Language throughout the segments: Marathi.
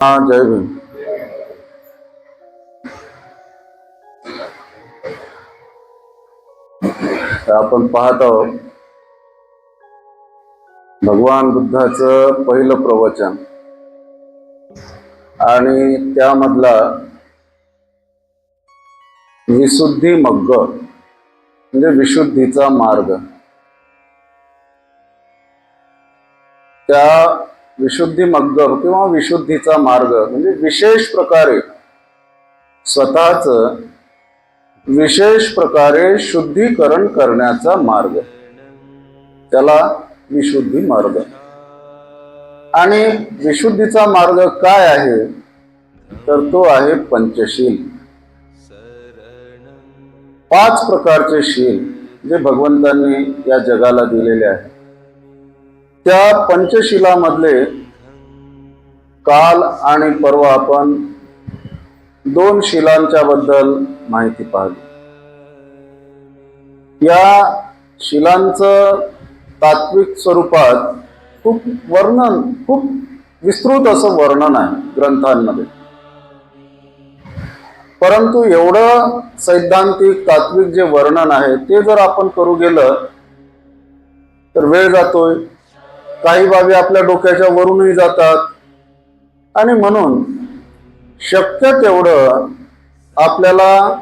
हा, जय भीम. आपण पाहत आहोत भगवान बुद्धाचं पहिलं प्रवचन आणि त्यामधला विशुद्धी मग्ग म्हणजे विशुद्धीचा मार्ग. त्या विशुद्धी मग्ग किंवा विशुद्धीचा मार्ग म्हणजे विशेष प्रकारे स्वतःच विशेष प्रकारे शुद्धीकरण करण्याचा मार्ग, त्याला विशुद्धी मार्ग. आणि विशुद्धीचा मार्ग काय आहे तर तो आहे पंचशील. 5 प्रकारचे शील जे भगवंतांनी या जगाला दिलेले आहे. त्या पंचशिलामधले काल आणि परवा आपण 2 शिलांच्या बद्दल माहिती पाहिली. या शिलांचं तात्विक स्वरूपात खूप विस्तृत असं वर्णन आहे ग्रंथांमध्ये. परंतु एवढं सैद्धांतिक तात्विक जे वर्णन आहे ते जर आपण करू गेलं तर वेळ जातोय, काही बाबी आपल्या डोक्याच्या वरूनही जातात. आणि म्हणून शक्य तेवढं आपल्याला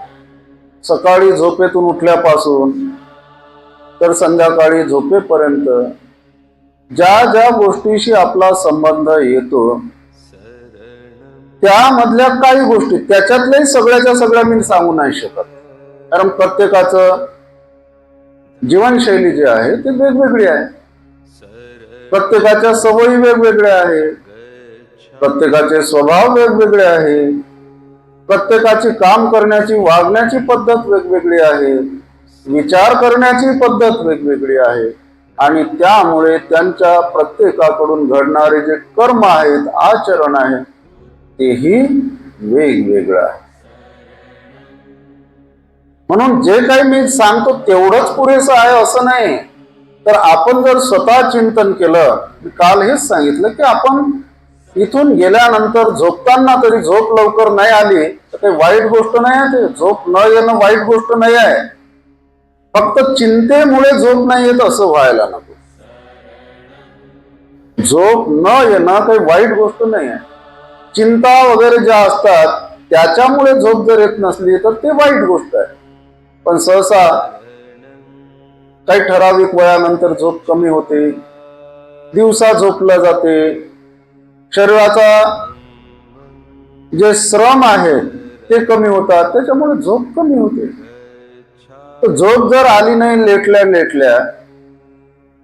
सकाळी झोपेतून उठल्यापासून तर संध्याकाळी झोपेपर्यंत ज्या ज्या गोष्टीशी आपला संबंध येतो त्यामधल्या काही गोष्टी, त्याच्यातल्याही सगळ्याच्या सगळ्या मी सांगू नाही शकत, कारण प्रत्येकाचं जीवनशैली जी आहे ती वेगवेगळी आहे. प्रत्येकाच्या सवयी वेगवेगळ्या आहेत, प्रत्येकाचे स्वभाव वेगवेगळे आहे, प्रत्येकाची काम करण्याची वागण्याची पद्धत वेगवेगळी आहे, विचार करण्याची पद्धत वेगवेगळी आहे. आणि त्यामुळे त्यांच्या प्रत्येकाकडून घडणारे जे कर्म आहेत, आचरण आहे, तेही वेगवेगळं आहे. म्हणून जे काही मी सांगतो तेवढंच पुरेसं आहे असं नाही. तर आपण जर स्वतः चिंतन केलं, काल हेच सांगितलं की आपण इथून गेल्यानंतर झोपताना तरी झोप लवकर नाही आली तर काही वाईट गोष्ट नाही आहे. ते झोप न येणं वाईट गोष्ट नाही आहे, फक्त चिंतेमुळे झोप नाही येत असं व्हायला नको. झोप न येणं काही वाईट गोष्ट नाही आहे. चिंता वगैरे ज्या असतात त्याच्यामुळे झोप जर येत नसली तर ते वाईट गोष्ट आहे. पण सहसा काही ठराविक वयानंतर झोप कमी होते, दिवसा झोपलं जाते, शरीराचा जे श्रम आहे ते कमी होतात, त्याच्यामुळे झोप कमी होते. तर झोप जर आली नाही लेटल्या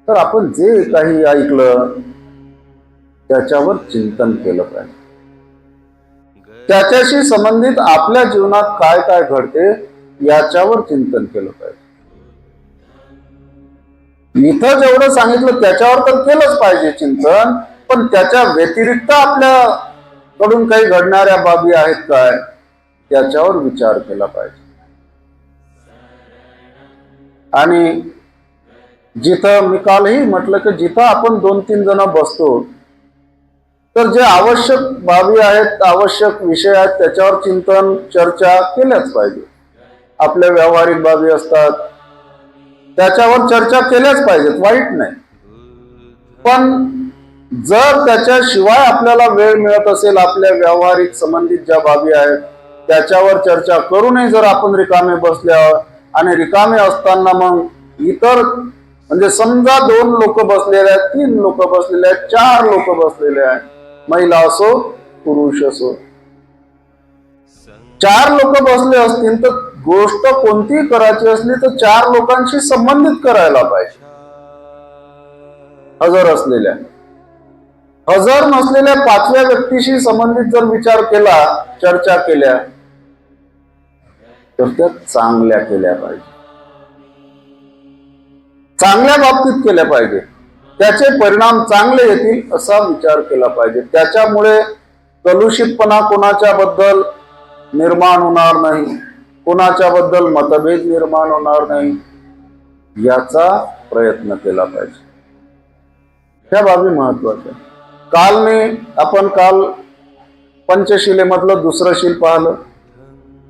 तर आपण जे काही ऐकलं त्याच्यावर चिंतन केलं पाहिजे. त्याच्याशी संबंधित आपल्या जीवनात काय काय घडते याच्यावर चिंतन केलं पाहिजे. इथं जेवढं सांगितलं त्याच्यावर तर केलंच पाहिजे चिंतन, पण त्याच्या व्यतिरिक्त आपल्याकडून काही घडणाऱ्या बाबी आहेत काय त्याच्यावर विचार केला पाहिजे. आणि जिथं मी कालही म्हटलं की जिथं आपण 2-3 जण बसतो तर जे आवश्यक बाबी आहेत, आवश्यक विषय आहेत, त्याच्यावर चिंतन चर्चा केल्याच पाहिजे. आपल्या व्यावहारिक बाबी असतात त्याच्यावर चर्चा केल्याच पाहिजेत, वाईट नाही. पण जर त्याच्याशिवाय आपल्याला वेळ मिळत असेल, आपल्या व्यावहारिक संबंधित ज्या बाबी आहेत त्याच्यावर चर्चा करूनही जर आपण रिकामे बसल्यावर आणि रिकामे असताना मग इतर म्हणजे समजा 2 लोक बसलेले आहेत, 3 लोक बसलेले आहेत, 4 लोक बसलेले आहेत, महिला असो पुरुष असो, 4 लोक बसले असतील तर गोष्ट कोणती करायची असली तर 4 लोकांशी संबंधित करायला पाहिजे. हजर असलेल्या, हजर नसलेल्या 5व्या व्यक्तीशी संबंधित जर विचार केला, चर्चा केल्या तर त्या चांगल्या केल्या पाहिजे, चांगल्या बाबतीत केल्या पाहिजे, त्याचे परिणाम चांगले येतील असा विचार केला पाहिजे. त्याच्यामुळे कलुषितपणा कोणाच्या बद्दल निर्माण होणार नाही, कोणाच्या बद्दल मतभेद निर्माण होणार नाही, याचा प्रयत्न केला पाहिजे. ह्या बाबी महत्वाच्या. काल पंचशिलेमधलं दुसरं शील पाहिलं,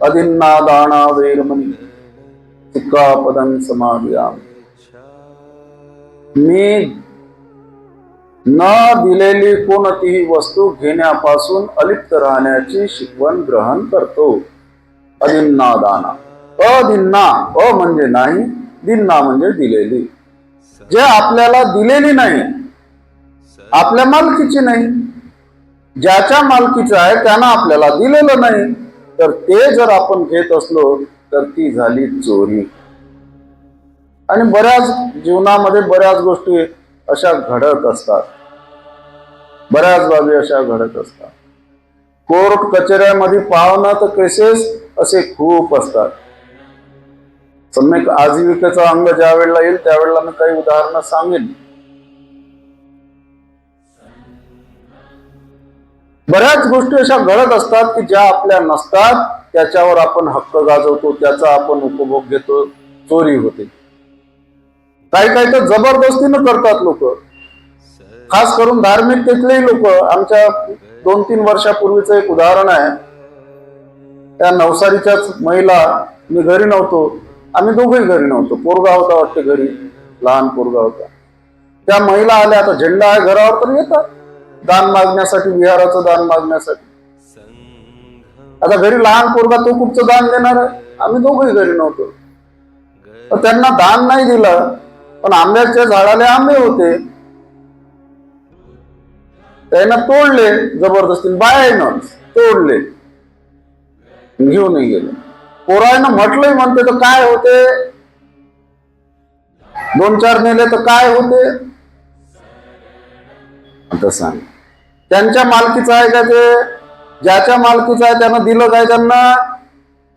अदिन्ना दाना वेरमणी सिक्कापदं समादियामि. मी न दिलेली कोणतीही वस्तू घेण्यापासून अलिप्त राहण्याची शिकवण ग्रहण करतो. अदिन्ना दाना. अदिन्ना, अ म्हणजे नाही, दिन्ना म्हणजे दिलेली. जे आपल्याला दिलेली नाही, आपल्या मालकीची नाही, ज्याच्या मालकीचं आहे त्यानं आपल्याला दिलेलं नाही, तर ते जर आपण घेत असलो तर ती झाली चोरी. आणि बऱ्याच जीवनामध्ये बऱ्याच गोष्टी अशा घडत असतात, बऱ्याच बाबी अशा घडत असतात. कोर्ट कचेऱ्यामध्ये पावणं तर केसेस असे खूप असतात. सम्यक आजीविकेचा अंग ज्या वेळेला येईल त्यावेळेला मी काही उदाहरणं सांगेन. बऱ्याच गोष्टी अशा घडत असतात की ज्या आपल्या नसतात, त्याच्यावर आपण हक्क गाजवतो, त्याचा आपण उपभोग घेतो, चोरी होते. काही काही तर जबरदस्तीनं करतात लोक, खास करून धार्मिकतेतलेही लोक. आमच्या 2-3 वर्षापूर्वीचं एक उदाहरण आहे. त्या नवसारीच्याच महिला, मी घरी नव्हतो, आम्ही दोघेही घरी नव्हतो, पोरगा होता वाटते घरी, लहान पोरगा होता. त्या महिला आल्या, आता झेंडा आहे घरावर तर येतात दान मागण्यासाठी, विहाराचं दान मागण्यासाठी. आता घरी लहान पोरगा, तो कुठचं दान देणार आहे? आम्ही दोघेही घरी नव्हतो. तर त्यांना दान नाही दिलं, पण आंब्याच्या झाडाला आंबे होते, त्यांना तोडले जबरदस्ती, बायानं तोडले, घेऊनही गेले. पोरानं म्हटलंय म्हणते तर काय होते, 2-4 नेले तर काय होते? आता सांग, त्यांच्या मालकीचं आहे का ते? ज्याच्या मालकीचं आहे त्यानं दिलं काय त्यांना?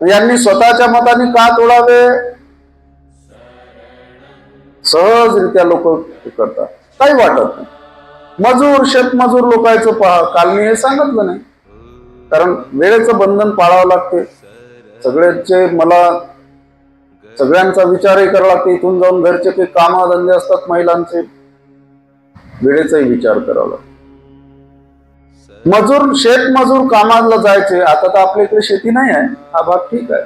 यांनी स्वतःच्या मताने का तोडावे? सहजरित्या लोक करतात, काही वाटत नाही. मजूर, शेतमजूर लोकांचं पहा, काल मी हे सांगितलं नाही, कारण वेळेचं बंधन पाळावं लागते. सगळ्यांचा विचारही करावा लागते. इथून जाऊन घरचे काही कामधंदे असतात महिलांचे, वेळेचाही विचार करावा लागतो. मजूर, शेतमजूर कामाला जायचे. आता तर आपल्या इकडे शेती नाही आहे, हा भाग ठीक आहे,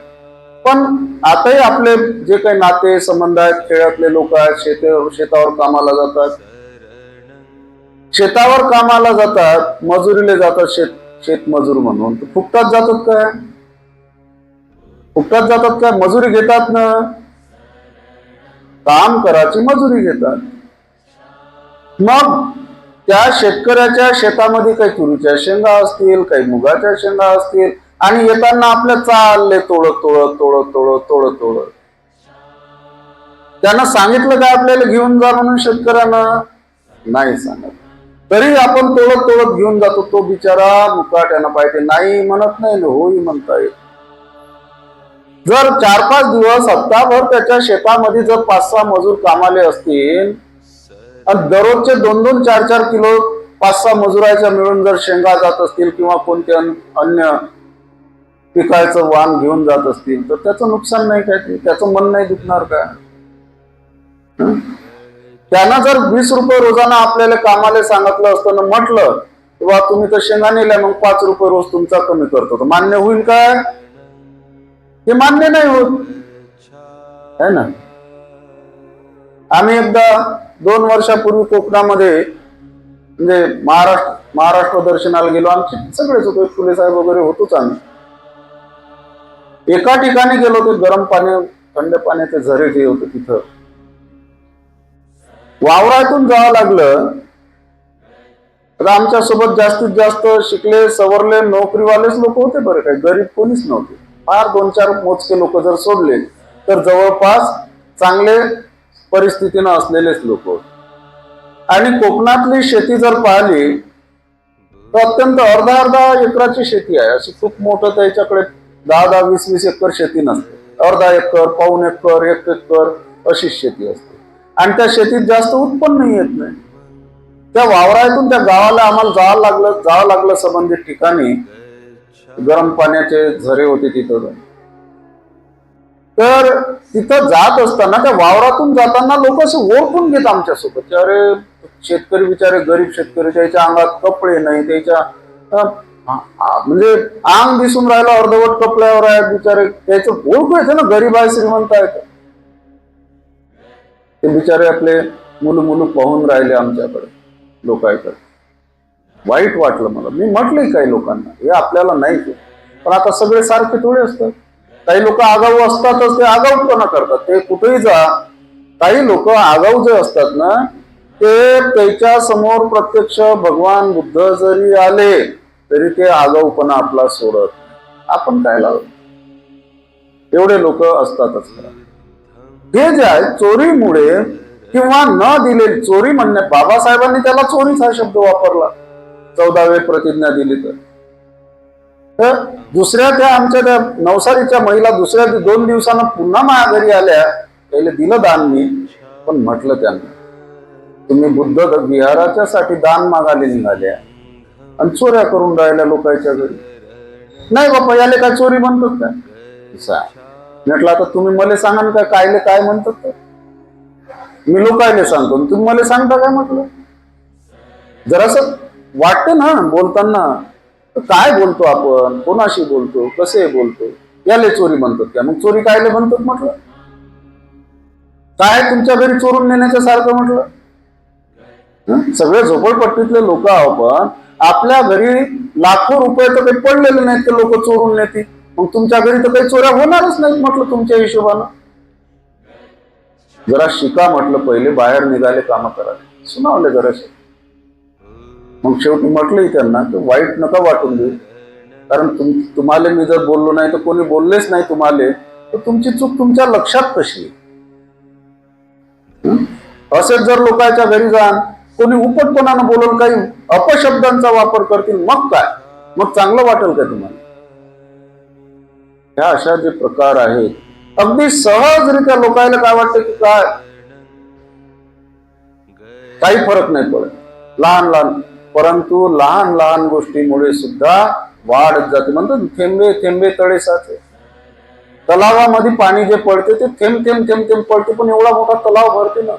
पण आताही आपले जे काही नाते संबंध आहेत, खेड्यातले लोक आहेत, शेतावर कामाला जातात, शेतावर कामाला जातात, मजुरीला जातात, शेतमजूर म्हणून. फुकटात जातात काय? फुकटात जातात काय? मजुरी घेतात ना, काम करायची मजुरी घेतात. मग त्या शेतकऱ्याच्या शेतामध्ये काही तुरीच्या शेंगा असतील, काही मुगाच्या शेंगा असतील, आणि येताना आपल्या चालले तोडत तोडत तोडत तोडत तोडत तोडत. त्यांना सांगितलं काय आपल्याला घेऊन जा म्हणून? शेतकऱ्यांना नाही सांगत, तरी आपण तोडत तोडत घेऊन जातो. तो बिचारा मुकाट्यानं पाहिजे, नाही म्हणत नाही, होई म्हणता येत. जर 4-5 दिवस, हप्ताभर त्याच्या शेतामध्ये जर 5-6 मजूर कामाले असतील, आणि दररोजचे 2-2, 4-4 किलो 5-6 मजुराच्या मिळून जर शेंगा जात असतील, किंवा कोणते अन्य पिकाचं वाण घेऊन जात असतील, तर त्याचं नुकसान नाही काय? त्याचं मन नाही दुखणार का? त्यानं जर 20 रुपये रोजाना आपल्याला कामाला सांगितलं असतं ना, म्हटलं किंवा तुम्ही तर शेंगा नेल्या, मग 5 रुपये रोज तुमचा कमी करतो, तर मान्य होईल काय? हे मान्य नाही होत है ना. आम्ही एकदा 2 वर्षापूर्वी कोकणामध्ये, म्हणजे महाराष्ट्र दर्शनाला गेलो. आमचे सगळेच होतो, फुले साहेब वगैरे होतोच आम्ही. एका ठिकाणी गेलो, ते गरम पाणी, थंड पाण्याचे झरे जे होते तिथं, वावरातून जावं लागलं. तर आमच्या सोबत जास्तीत जास्त शिकले सवरले नोकरीवालेच लोक होते बरं, काही गरीब कोणीच नव्हते. फार 2-4 मोजके लोक जर सोडले तर जवळपास चांगले परिस्थितीनं असलेलेच लोक होते. आणि कोकणातली शेती जर पाहिली तर अत्यंत अर्धा एकराची शेती आहे. अशी खूप मोठं त्याच्याकडे 10-10, 20-20 एकर शेती नसते. अर्धा एकर, पाऊण एकर, 1 एकर अशीच शेती असते. आणि त्या शेतीत जास्त उत्पन्न येत नाही. त्या वावरातून त्या गावाला आम्हाला जावं लागलं संबंधित ठिकाणी. गरम पाण्याचे झरे होते तिथं. तर तिथं जात असताना त्या वावरातून जाताना लोक असे ओळखून घेत आमच्यासोबत, अरे शेतकरी बिचारे, गरीब शेतकरी, त्याच्या अंगात कपडे नाही, त्याच्या म्हणजे अंग दिसून राहिलं अर्धवट कपड्यावर आहे बिचारे, त्याचं ओळखू येतं ना गरीब आहे श्रीमंत आहे. ते बिचारे आपले मुलं मुलं पाहून राहिले आमच्याकडे लोकांकडे. वाईट वाटलं मला. मी म्हटलंय काही लोकांना हे आपल्याला नाही ते, पण आता सगळे सारखे थोडे असतात. काही लोक आगाऊ असतातच, ते आगाऊपणा करतात. ते कुठेही जा, काही लोक आगाऊ जे असतात ना, ते त्याच्या समोर प्रत्यक्ष भगवान बुद्ध जरी आले तरी ते आगाऊपणा आपला सोडत. आपण काय लावतो, एवढे लोक असतातच. हे जे आहे चोरीमुळे किंवा न दिलेली चोरी म्हणणे, बाबासाहेबांनी त्याला चोरीच हा शब्द वापरला 14वे प्रतिज्ञा दिली तर दुसऱ्या त्या आमच्या त्या नवसारीच्या महिला दुसऱ्या 2 दिवसांना पुन्हा माझ्या घरी आल्या. पहिले दिलं दान मी, पण म्हटलं त्यांना तुम्ही बुद्ध विहाराच्या साठी दान मागायला निघाल्या आणि चोऱ्या करून राहिल्या लोकांच्या घरी. नाही बाप्पा याले काय चोरी म्हणतात काय? म्हटलं आता तुम्ही मला सांगा ना कायले काय म्हणतात तर मी लोकायले सांगतो, तुम्ही मला सांगता काय? म्हटलं जरासं वाटतं ना बोलताना, काय बोलतो आपण, कोणाशी बोलतो, कसे बोलतो, याले चोरी म्हणतात का? मग चोरी कायले म्हणतात म्हटलं? काय तुमच्या घरी चोरून नेण्याच्या सारखं म्हटलं? सगळे झोपडपट्टीतले लोक आपण, आपल्या घरी लाखो रुपये तर काही पडलेले नाहीत ते लोक चोरून नेतील. मग तुमच्या घरी तर काही चोऱ्या होणारच नाहीत म्हटलं तुमच्या हिशोबानं. जरा शिका म्हटलं, पहिले बाहेर निघाले काम करायला सुनावले जराशे. मग शेवटी म्हटलंही त्यांना की वाईट नका वाटून देऊ, कारण तुम्हाला मी जर बोललो नाही तर कोणी बोललेच नाही तुम्हाला, तर तुमची चूक तुमच्या लक्षात कशी? असेच जर लोकांच्या घरी जाण, कोणी उपटपणानं बोलून काही अपशब्दांचा वापर करतील, मग काय? मग चांगलं वाटेल का तुम्हाला? ह्या अशा जे प्रकार आहेत अगदी सहजरित्या लोकांना काय वाटतं की काय काही फरक नाही पडत, लहान लहान, परंतु लहान लहान गोष्टीमुळे सुद्धा वाढत जाते. म्हणतात थेंबे थेंबे तळे साचे. तलावामध्ये पाणी जे पडते ते थेंब थेंब थेंब थेंब पडते, पण एवढा मोठा तलाव भरते ना.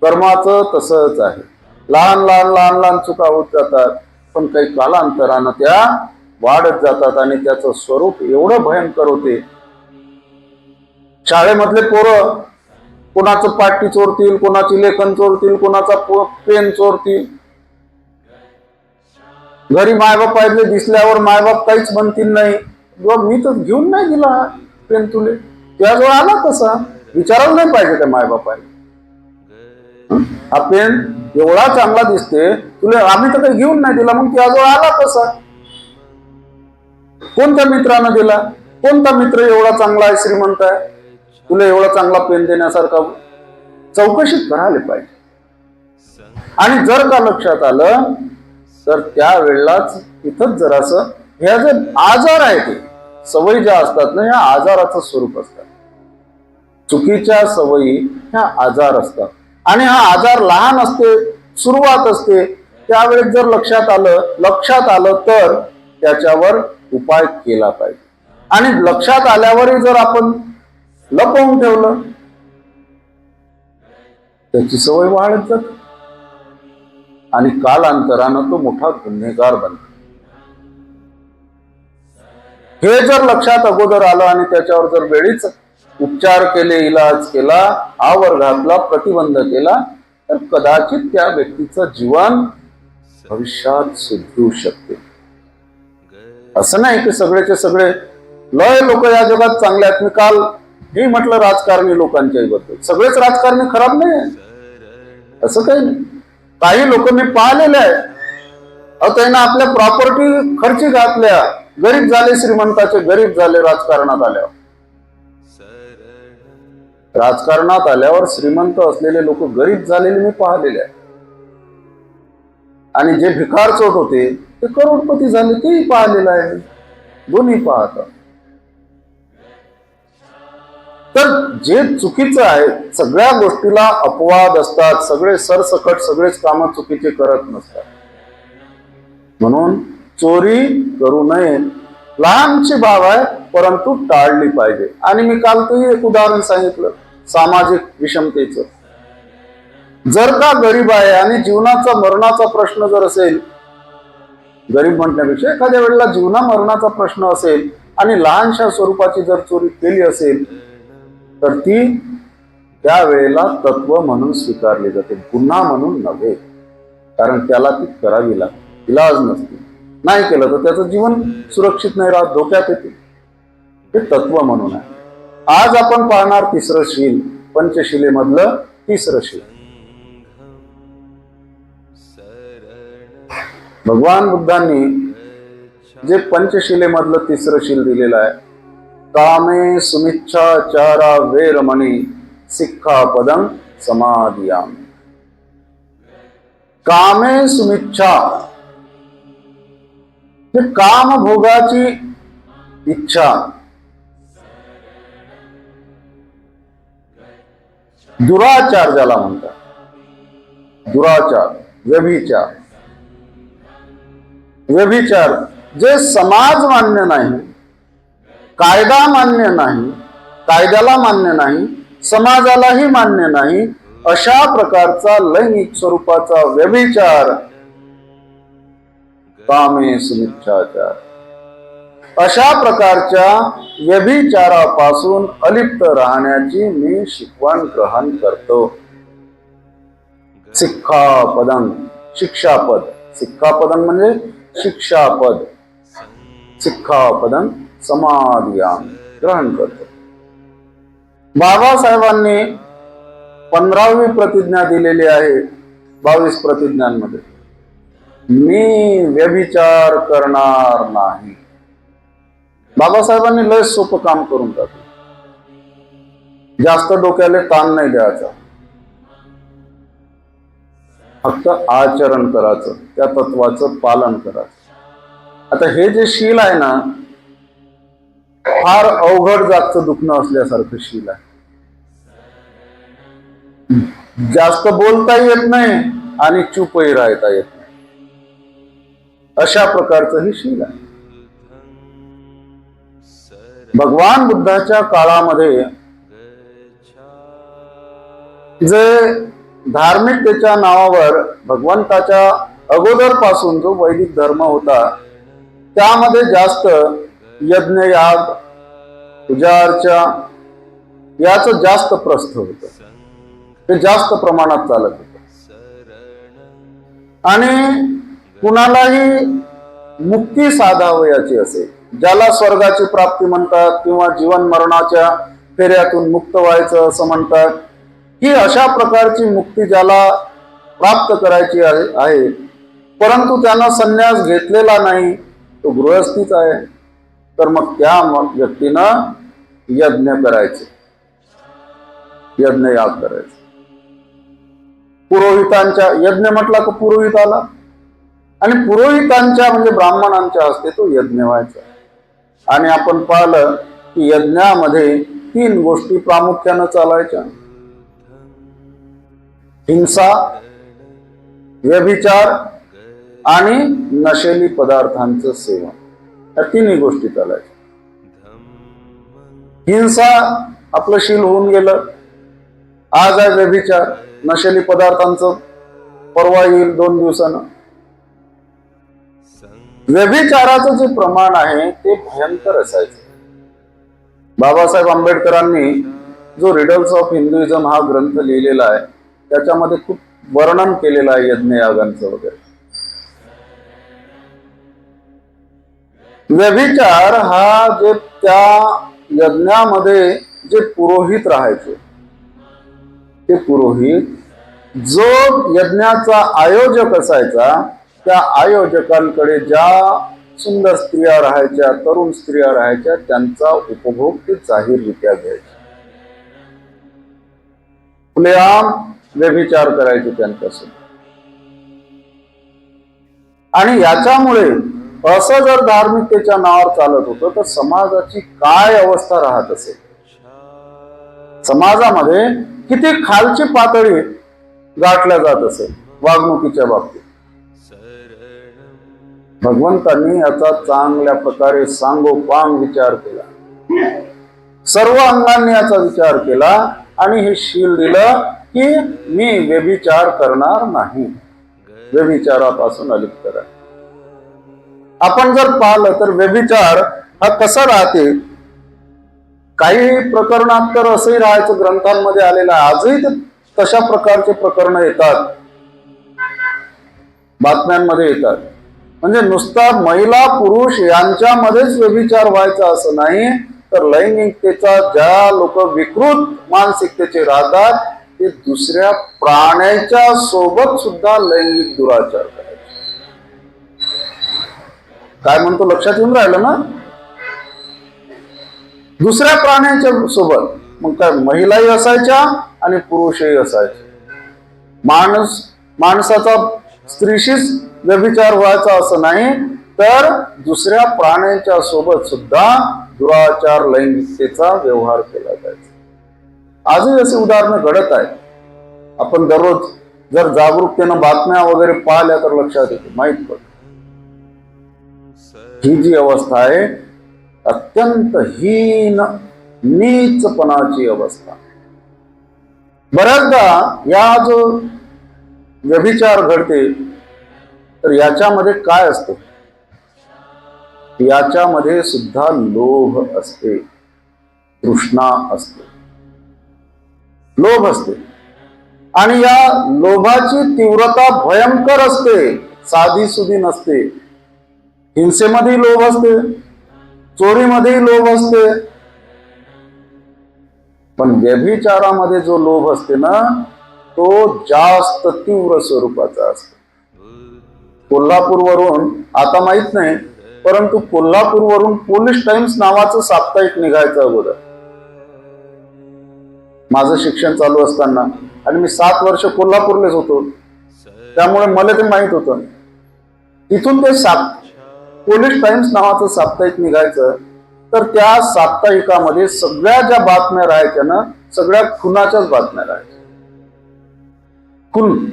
कर्माचं तसंच आहे, लहान लहान लहान लहान चुका होत जातात, पण काही कालांतरानं त्या वाढत जातात आणि त्याचं स्वरूप एवढं भयंकर होते. शाळेमधले पोरं कोणाचं पाटी चोरतील, कोणाची लेखन चोरतील, कोणाचा पेन चोरतील. घरी मायबाप पाहिजे दिसल्यावर मायबाप काहीच म्हणतील नाही, मी तर घेऊन नाही दिला पेन तुले, त्याजवळ आला कसा? विचारायला नाही पाहिजे त्या मायबापाने. हा पेन एवढा चांगला दिसते तुला, आम्ही तर काही घेऊन नाही दिला, मग त्याजवळ आला कसा? कोणत्या मित्रानं दिला? कोणता मित्र एवढा चांगला आहे, श्रीमंत आहे, तुला एवढा चांगला पेन देण्यासारखा? चौकशी करायला पाहिजे. आणि जर का लक्षात आलं तर त्यावेळेलाच इथंच जरासं ह्या जे आजार आहे ते सवयी ज्या असतात ना, ह्या आजाराचं स्वरूप असतात. चुकीच्या सवयी ह्या आजार असतात आणि हा आजार लहान असते, सुरुवात असते. त्यावेळेस जर लक्षात आलं तर त्याच्यावर उपाय केला पाहिजे. आणि लक्षात आल्यावरही जर आपण लपवून ठेवलं त्याची सवय वाढत जाते आणि कालांतरानं तो मोठा गुन्हेगार बनतो. हे जर लक्षात अगोदर आलं आणि त्याच्यावर जर वेळीच उपचार केले, इलाज केला, आवर घातला, प्रतिबंध केला, तर कदाचित त्या व्यक्तीचं जीवन भविष्यात सुधरू शकते. असं नाही की सगळेचे सगळे लय लोक या जगात चांगले आहेत. मी काल हे म्हटलं राजकारणी लोकांच्याही बद्दल, सगळेच राजकारणी खराब नाही, असं काही नाही. काही लोक मी पाहिलेले आहे, त्यांना आपल्या प्रॉपर्टी खर्ची घातल्या, गरीब झाले, श्रीमंताचे गरीब झाले. राजकारणात आल्यावर श्रीमंत असलेले लोक गरीब झालेले मी पाहिलेले आहे. आणि जे भिकार चोट होते ते करोडपती झाले, तेही पाहिलेलं आहे. दोन्ही पाहतात. तर जे चुकीचं आहे, सगळ्या गोष्टीला अपवाद असतात, सगळे सरसकट सगळेच काम चुकीचे करत नसतात. म्हणून चोरी करू नये, लहानशी बाब आहे परंतु टाळली पाहिजे. आणि मी काल तरी एक उदाहरण सांगितलं सामाजिक विषमतेचं. जर का गरीब आहे आणि जीवनाचा मरणाचा प्रश्न जर असेल, गरीब म्हटण्यापेक्षा एखाद्या वेळेला जीवना मरणाचा प्रश्न असेल आणि लहानशा स्वरूपाची जर चोरी केली असेल तर ती त्यावेळेला तत्व म्हणून स्वीकारली जाते, गुन्हा म्हणून नव्हे. कारण त्याला ती करावी लागते, इलाज नसते. नाही केलं तर त्याचं जीवन सुरक्षित नाही राहत, धोक्यात येते. हे तत्व म्हणून आहे. आज आपण पाहणार तिसरं शील, पंचशिलेमधलं तिसरं शील. भगवान बुद्धांनी जे पंचशिलेमधलं तिसरं शील दिलेलं आहे, कामे सुमिच्छाचारा वेरमणी सिक्खापदं समादियामि. कामे सुमिच्छा, हे कामभोगाची इच्छा, दुराचार ज्याला म्हणतात, दुराचार, व्यभिचार. व्यभिचार जे समाज मान्य नाही, कायदा मान्य नाही, कायद्याला मान्य नाही, समाजालाही मान्य नाही, अशा प्रकारचा लैंगिक स्वरूपाचा व्यभिचार, कामे सुमिच्छाचार, अशा प्रकारच्या व्यभिचारापासून अलिप्त राहण्याची मी शिकवण ग्रहण करतो. सिक्खापदं, शिक्षापद, सिक्खापदं म्हणजे शिक्षापद, सिक्खापदं समादियामि, ग्रहण करतो. बाबासाहेबांनी 15वी प्रतिज्ञा दिलेली आहे 22 प्रतिज्ञांमध्ये, मी व्यभिचार करणार नाही. बाबासाहेबांनी लय सोपं काम करून टाकलं. जास्त डोक्याला ताण नाही द्यायचा, फक्त आचरण करायचं, त्या तत्वाचं पालन करायचं. आता हे जे शील आहे ना, फार अवघड जागचं दुखणं असल्यासारखं शील आहे. जास्त बोलता येत नाही आणि चुपही राहता येत नाही, अशा प्रकारचं हे शील आहे. भगवान बुद्धाच्या काळामध्ये जे धार्मिकतेच्या नावावर भगवंताच्या अगोदर पासून जो वैदिक धर्म होता, त्यामध्ये जास्त यज्ञयाग, पूजार्चा याचं जास्त प्रस्थ होतं, ते जास्त प्रमाणात चालत होतं. आणि कुणालाही मुक्ती साधावयाची असेल, ज्याला स्वर्गाची प्राप्ती म्हणतात किंवा जीवन मरणाच्या फेऱ्यातून मुक्त व्हायचं असं म्हणतात, ही अशा प्रकारची मुक्ती ज्याला प्राप्त करायची आहे, परंतु त्यानं संन्यास घेतलेला नाही, तो गृहस्थीच आहे, तर मग त्या व्यक्तीनं यज्ञ करायचे, यज्ञयाग करायचे. पुरोहितांच्या, यज्ञ म्हटला का पुरोहित आला, आणि पुरोहितांच्या म्हणजे ब्राह्मणांच्या हस्ते तो यज्ञ व्हायचा. आणि आपण पाहिलं की यज्ञामध्ये 3 गोष्टी प्रामुख्यानं चालायच्या, हिंसा, व्यभिचार आणि नशेली पदार्थांचं सेवन, या 3 गोष्टी चालायच्या. हिंसा आपलं शील होऊन गेलं, आज आहे व्यभिचार, नशेली पदार्थांचं परवा येईल 2 दिवसानं. व्यभिचाराचं जे प्रमाण आहे ते भयंकर असायचं. बाबासाहेब आंबेडकरांनी जो रिडल्स ऑफ हिंदुइझम हा ग्रंथ लिहिलेला आहे, त्याच्यामध्ये खूप वर्णन केलेलं आहे यज्ञयागांचं वगैरे. व्यभिचार हा जे त्या यज्ञामध्ये जे पुरोहित राहायचे, ते पुरोहित जो यज्ञाचा आयोजक असायचा, त्या आयोजकांकडे ज्या सुंदर स्त्रिया राहायच्या, तरुण स्त्रिया राहायच्या, त्यांचा उपभोग ते जाहीररित्या घ्यायचे, खुलेआम व्यभिचार करायचे त्यांच्यासोबत. आणि याच्यामुळे असं जर धार्मिकतेच्या नावावर चालत होतं तर समाजाची काय अवस्था राहत असेल, समाजामध्ये किती खालची पातळी गाठल्या जात असेल वागणुकीच्या बाबतीत. भगवंतांनी याचा चांगल्या प्रकारे सांगोपांग विचार केला, सर्व अंगांनी याचा विचार केला आणि हे शील दिलं की मी व्यभिचार करणार नाही, व्यभिचारापासून अलिप्त राहा. आपण जर पाहिलं तर व्यभिचार हा कसा राहते, काही प्रकरणात तर असंही राहायचं, ग्रंथांमध्ये आलेलं आहे, आजही ते तशा प्रकारचे प्रकरण येतात, बातम्यांमध्ये येतात. म्हणजे नुसता महिला पुरुष यांच्यामध्येच व्यभिचार व्हायचा असं नाही, तर लैंगिकतेचा ज्या लोक विकृत मानसिकतेचे राहतात ते दुसऱ्या प्राण्याच्या सोबत सुद्धा लैंगिक दुराचार करायचे. काय म्हणतो लक्षात येऊन राहिलं ना? दुसऱ्या प्राण्यांच्या सोबत. मग काय महिलाही असायच्या आणि पुरुषही असायचे. माणसाचा स्त्रीशीच व्यभिचार व्हायचा असं नाही, तर दुसऱ्या प्राण्यांच्या सोबत सुद्धा दुराचार लैंगिकतेचा व्यवहार केला जायचा. आजही असे उदाहरणं घडत आहेत. आपण दररोज जर जागरूकतेनं बातम्या वगैरे पाहिल्या तर लक्षात येते, माहित पडतं. ही जी अवस्था आहे अत्यंत हीन नीचपणाची अवस्था. बऱ्याचदा या जो व्यभिचार घडते तर याच्यामध्ये काय असते, याच्यामध्ये सुद्धा लोभ असते, तृष्णा असते, लोभ असते. आणि या लोभाची तीव्रता भयंकर असते, साधी सुधी नसते. हिंसेमध्ये लोभ असते, चोरीमध्ये लोभ असते, पण व्यभिचारामध्ये जो लोभ असते ना तो जास्त तीव्र स्वरूपाचा असतो. कोल्हापूरवरून, आता माहित नाही, परंतु कोल्हापूरवरून पोलीस टाइम्स नावाचं साप्ताहिक निघायचं अगोदर, माझं शिक्षण चालू असताना, आणि मी 7 वर्ष कोल्हापूरलेच होतो, त्यामुळे मला ते माहित होतं. तिथून ते पोलीस टाइम्स नावाचं साप्ताहिक निघायचं. तर त्या साप्ताहिकामध्ये सगळ्या ज्या बातम्या राहायच्या ना, सगळ्या खुनाच्याच बातम्या राहायच्या. खून.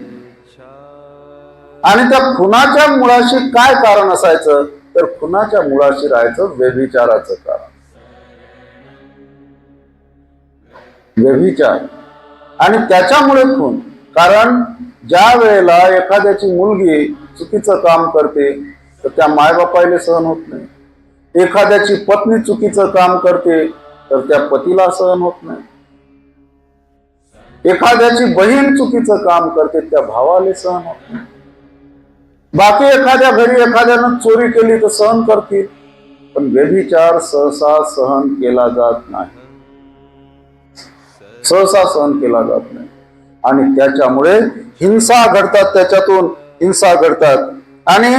आणि त्या खुनाच्या मुळाशी काय कारण असायचं, तर खुनाच्या मुळाशी राहायचं व्यभिचाराचं कारण. व्यभिचार. आणि त्याच्यामुळे खून. कारण ज्या वेळेला एखाद्याची मुलगी चुकीचं काम करते तर त्या मायबापाला सहन होत नाही. एखाद्याची पत्नी चुकीचं काम करते तर त्या पतीला सहन होत नाही. एखाद्याची बहीण चुकीचं काम करते त्या भावाला सहन होत नाही. बाकी एखाद्या घरी एखाद्यानं चोरी केली तर सहन करतील, पण व्यभिचार सहसा सहन केला जात नाही, सहसा सहन केला जात नाही. आणि त्याच्यामुळे हिंसा घडतात, त्याच्यातून हिंसा घडतात. आणि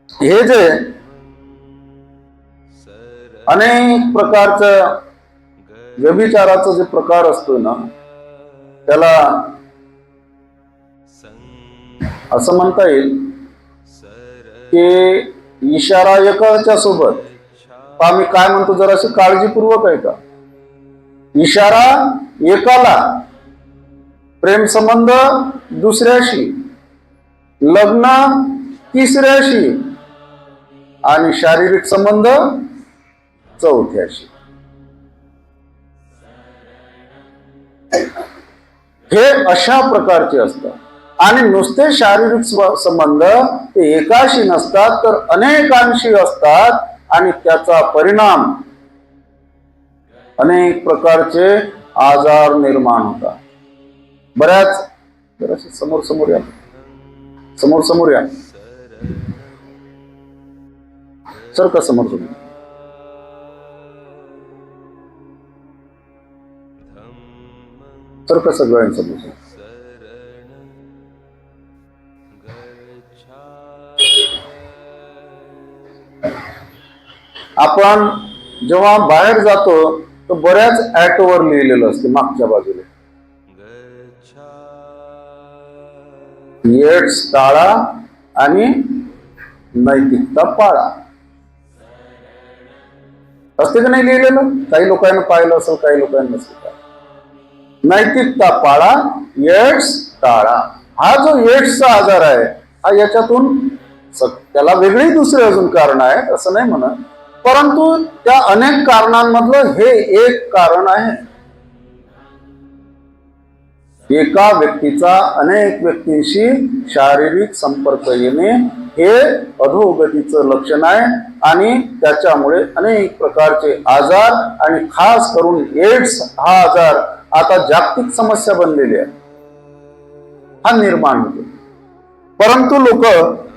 हे जे अनेक प्रकारचं व्यभिचाराचा जे प्रकार असतो ना, त्याला असं म्हणता येईल की इशारा एकाच्या सोबत, मी काय म्हणतो जराशी काळजीपूर्वक आहे का, इशारा एकाला, प्रेम संबंध दुसऱ्याशी, लग्न तिसऱ्याशी आणि शारीरिक संबंध चौथ्याशी. हे अशा प्रकारचे असतात. आणि नुसते शारीरिक संबंध ते एकाशी नसतात तर अनेकांशी असतात. आणि त्याचा परिणाम अनेक प्रकारचे आजार निर्माण होतात. बऱ्याच समोर या, समोर या सर, का समोर तुम्ही. तर कसं सगळ्यांसमोर आपण जेव्हा बाहेर जातो तर बऱ्याच ऍटोवर लिहिलेलं असते मागच्या बाजूला, एड्स टाळा आणि नैतिकता पाळा, असते का नाही लिहिलेलं? काही लोकांना पाहिलं असेल, काही लोकांना नसेल. नैतिकता पाळा, एड्स टाळा. हा जो एड्सचा आजार आहे हा याच्यातून, त्याला वेगळी दुसरे अजून कारण आहेत असं नाही म्हणत, परंतु त्या अनेक कारणांमधलं हे एक कारण आहे. एका व्यक्तीचा अनेक व्यक्तींशी शारीरिक संपर्क येणे हे अधोगतीचं लक्षण आहे आणि त्याच्यामुळे अनेक प्रकारचे आजार आणि खास करून एड्स हा आजार आता जागतिक समस्या बनलेली आहे, हा निर्माण होतो. परंतु लोक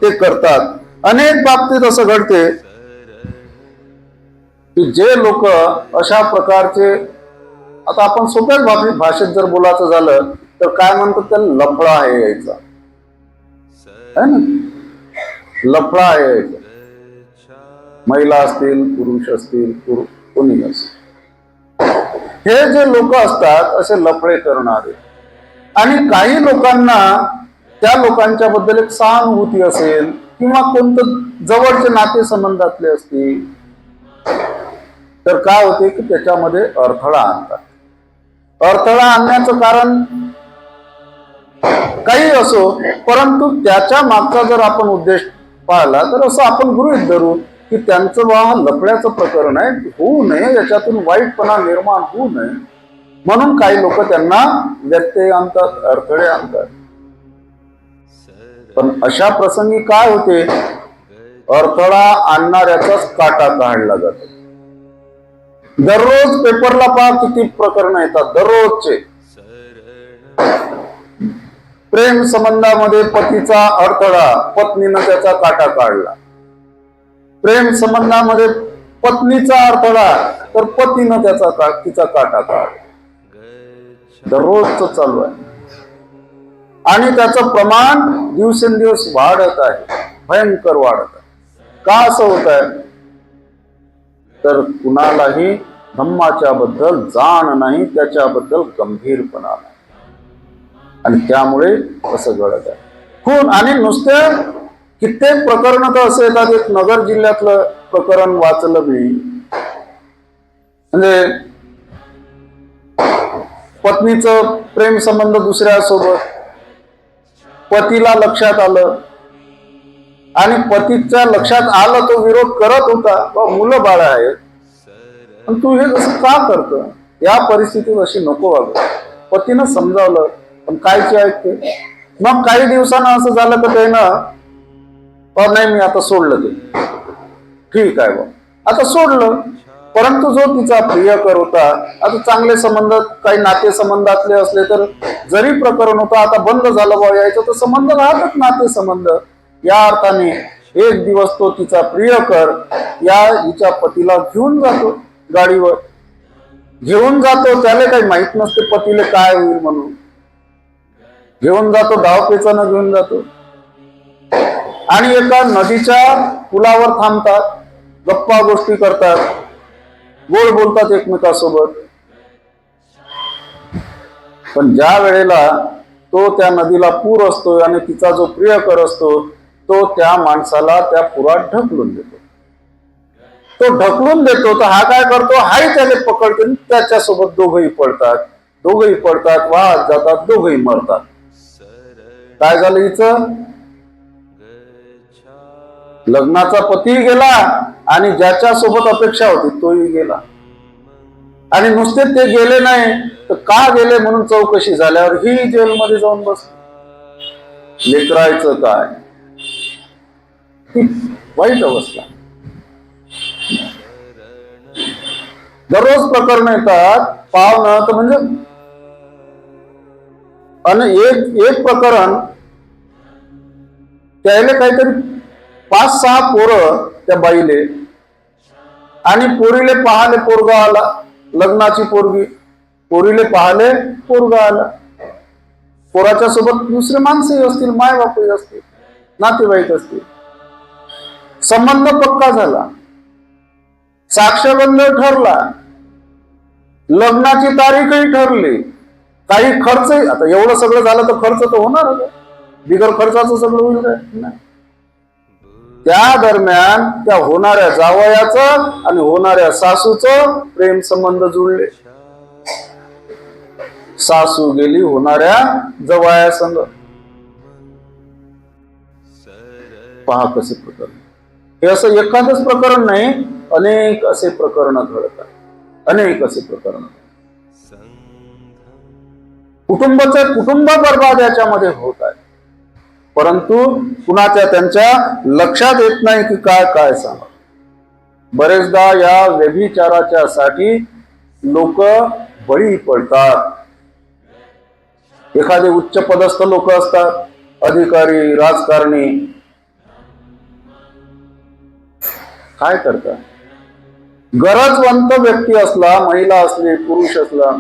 ते करतात. अनेक बाबतीत असं घडते की जे लोक अशा प्रकारचे, आता आपण सोप्याच भाषेत जर बोलायचं झालं तर काय म्हणतात, त्याला लफडा आहे यायचा, है ना, लफडा आहे यायचा. महिला असतील, पुरुष असतील, कोणी असेल, हे जे लोक असतात असे लफडे करणारे, आणि काही लोकांना त्या लोकांच्या बद्दल एक सहानुभूती असेल किंवा कोणतं जवळचे नातेसंबंधातले असतील, तर काय होते की त्याच्यामध्ये अडथळा आणतात. अडथळा आणण्याचं कारण काही असो, परंतु त्याच्या मागचा जर आपण उद्देश पाहिला तर असं आपण गृहीत धरू की त्यांचं लफड्याचं प्रकरण आहे, होऊ नये, याच्यातून वाईटपणा निर्माण होऊ नये म्हणून काही लोक त्यांना व्यत्यय आणतात, अडथळे आणतात. पण अशा प्रसंगी काय होते, अडथळा आणणाऱ्याचाच काटा काढला जातो. दररोज पेपरला पहा किती प्रकरण येतात, दररोजचे. प्रेम संबंधामध्ये पतीचा अडथळा, पत्नीनं त्याचा काटा काढला. प्रेम संबंधामध्ये पत्नीचा अडथळा, तर पतीनं तिचा काटा काढला. दररोजच चालू आहे आणि त्याचं प्रमाण दिवसेंदिवस वाढत आहे, भयंकर वाढत आहे. का असं होत आहे, तर कुणालाही धम्माच्या बद्दल जाण नाही, त्याच्याबद्दल गंभीरपणा नाही, आणि त्यामुळे असं घडत आहे. खून, आणि नुसते कित्येक प्रकरण तर असे येतात. एक नगर जिल्ह्यातलं प्रकरण वाचलं मी, म्हणजे पत्नीचं प्रेम संबंध दुसऱ्यासोबत, पतीला लक्षात आलं आणि पतीच्या लक्षात आलं, तो विरोध करत होता, मुलं बाळ आहेत, पण तू हे कसं का करतो, या परिस्थितीत अशी नको वागत. पतीनं समजावलं, पण कायचे ऐकते. मग काही दिवसानं असं झालं की त्यानं, नाही मी आता सोडलं, ते ठीक आहे बा, आता सोडलं. परंतु जो तिचा प्रियकर होता, आता चांगले संबंध, काही नातेसंबंधातले असले तर जरी प्रकरण होतं, आता बंद झालं बा यायचं, तर संबंध राहतात नातेसंबंध. या अर्थाने एक दिवस तो तिचा प्रियकर या हिच्या पतीला घेऊन जातो, गाडीवर घेऊन जातो. त्याला काही माहित नसते पतीला काय होईल म्हणून, घेऊन जातो, धावपेचानं घेऊन जातो आणि एका नदीच्या पुलावर थांबतात, गप्पा गोष्टी करतात, गोड बोलतात एकमेकांसोबत. पण ज्या वेळेला तो त्या नदीला पूर असतो आणि तिचा जो प्रियकर असतो तो त्या माणसाला त्या पुरात ढकलून देतो. तो ढकलून देतो तर हा काय करतो, हाही त्याला पकडतो, त्याच्यासोबत दोघंही पडतात, वाहत जातात, दोघंही मरतात. काय झालं, हिचं लग्नाचा पती गेला आणि ज्याच्या सोबत अपेक्षा होती तोही गेला. आणि नुसते ते गेले नाही तर का गेले म्हणून चौकशी झाल्यावर ही जेलमध्ये जाऊन बसली. लेकरायचं काय, वाईट अवस्था. दररोज प्रकरण येतात, पावणं तर म्हणजे, आणि एक प्रकरण त्याला काहीतरी 5-6 पोरं त्या बाईले, आणि पोरीले पाहाले पोरगा आला, लग्नाची पोरगी, पोरीले पाहाले पोरगा आला. पोराच्या सोबत दुसरे माणसंही असतील, माय बापही असतील, नातेवाईक असतील. संबंध पक्का झाला, साक्षगंध ठरला, लग्नाची तारीखही ठरली, काही खर्च, आता एवढं सगळं झालं तर खर्च तर होणार, बिगर खर्चाचं सगळं होईल नाही. त्या दरम्यान त्या होणाऱ्या जावयाचं आणि होणाऱ्या सासूचं प्रेम संबंध जुळले. सासू गेली होणाऱ्या जवयासंग. पहा कसे प्रकरण. हे असं एखादच प्रकरण नाही, अनेक असे प्रकरण घडतात, अनेक असे प्रकरण. कुटुंब बर्बाद याच्यामध्ये होत आहे. परंतु कुणाच्या त्यांच्या लक्षात येत नाही की काय काय सांगा. बरेचदा या व्यभिचाराच्या साठी लोक बळी पडतात. एखादे उच्च पदस्थ लोक असतात, अधिकारी, राजकारणी, काय करतात? गरजवंत व्यक्ती असला, महिला असली, पुरुष असला,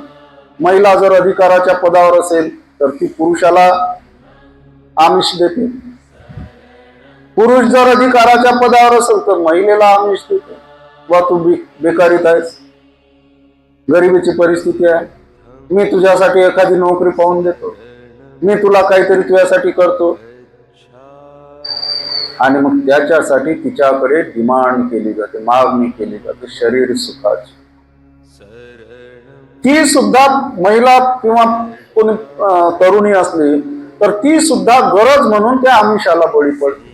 महिला जर अधिकाराच्या पदावर असेल तर ती पुरुषाला आमिष देते. पुरुष जर अधिकाराच्या पदावर असेल तर महिलेला आमिष देते. वा तू बेकारीत आहेस, गरिबीची परिस्थिती आहे, मी तुझ्यासाठी एखादी नोकरी पाहून देतो, मी तुला काहीतरी तुझ्यासाठी करतो. आणि मग त्याच्यासाठी तिच्याकडे डिमांड केली जाते, मागणी केली जाते शरीर सुखाची. ती सुद्धा महिला किंवा कोणी तरुणी असली तर ती सुद्धा गरज म्हणून त्या आमिषाला बळी पडते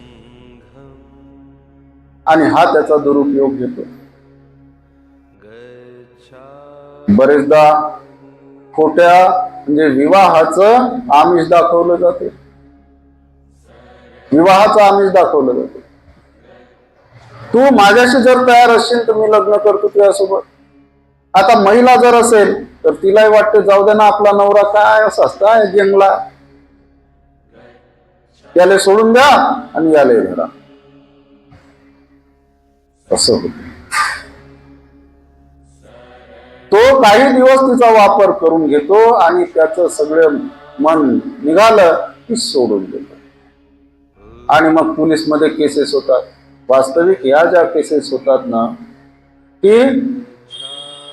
आणि हा त्याचा दुरुपयोग घेतो. बरेचदा खोट्या म्हणजे विवाहाचं आमिष दाखवलं जाते, विवाहाचं आमिष दाखवलं जाते. तू माझ्याशी जर तयार असशील तर मी लग्न करतो तुझ्यासोबत. आता महिला जर असेल तर तिलाही वाटते जाऊ दे ना, आपला नवरा काय असता आहे जंगला, त्याला सोडून द्या आणि याले धरा. असं होत. तो काही दिवस तिचा वापर करून घेतो आणि त्याचं सगळं मन निघालं की सोडून देतो. आणि मग पोलीस मध्ये केसेस होतात. वास्तविक या ज्या केसेस होतात ना, की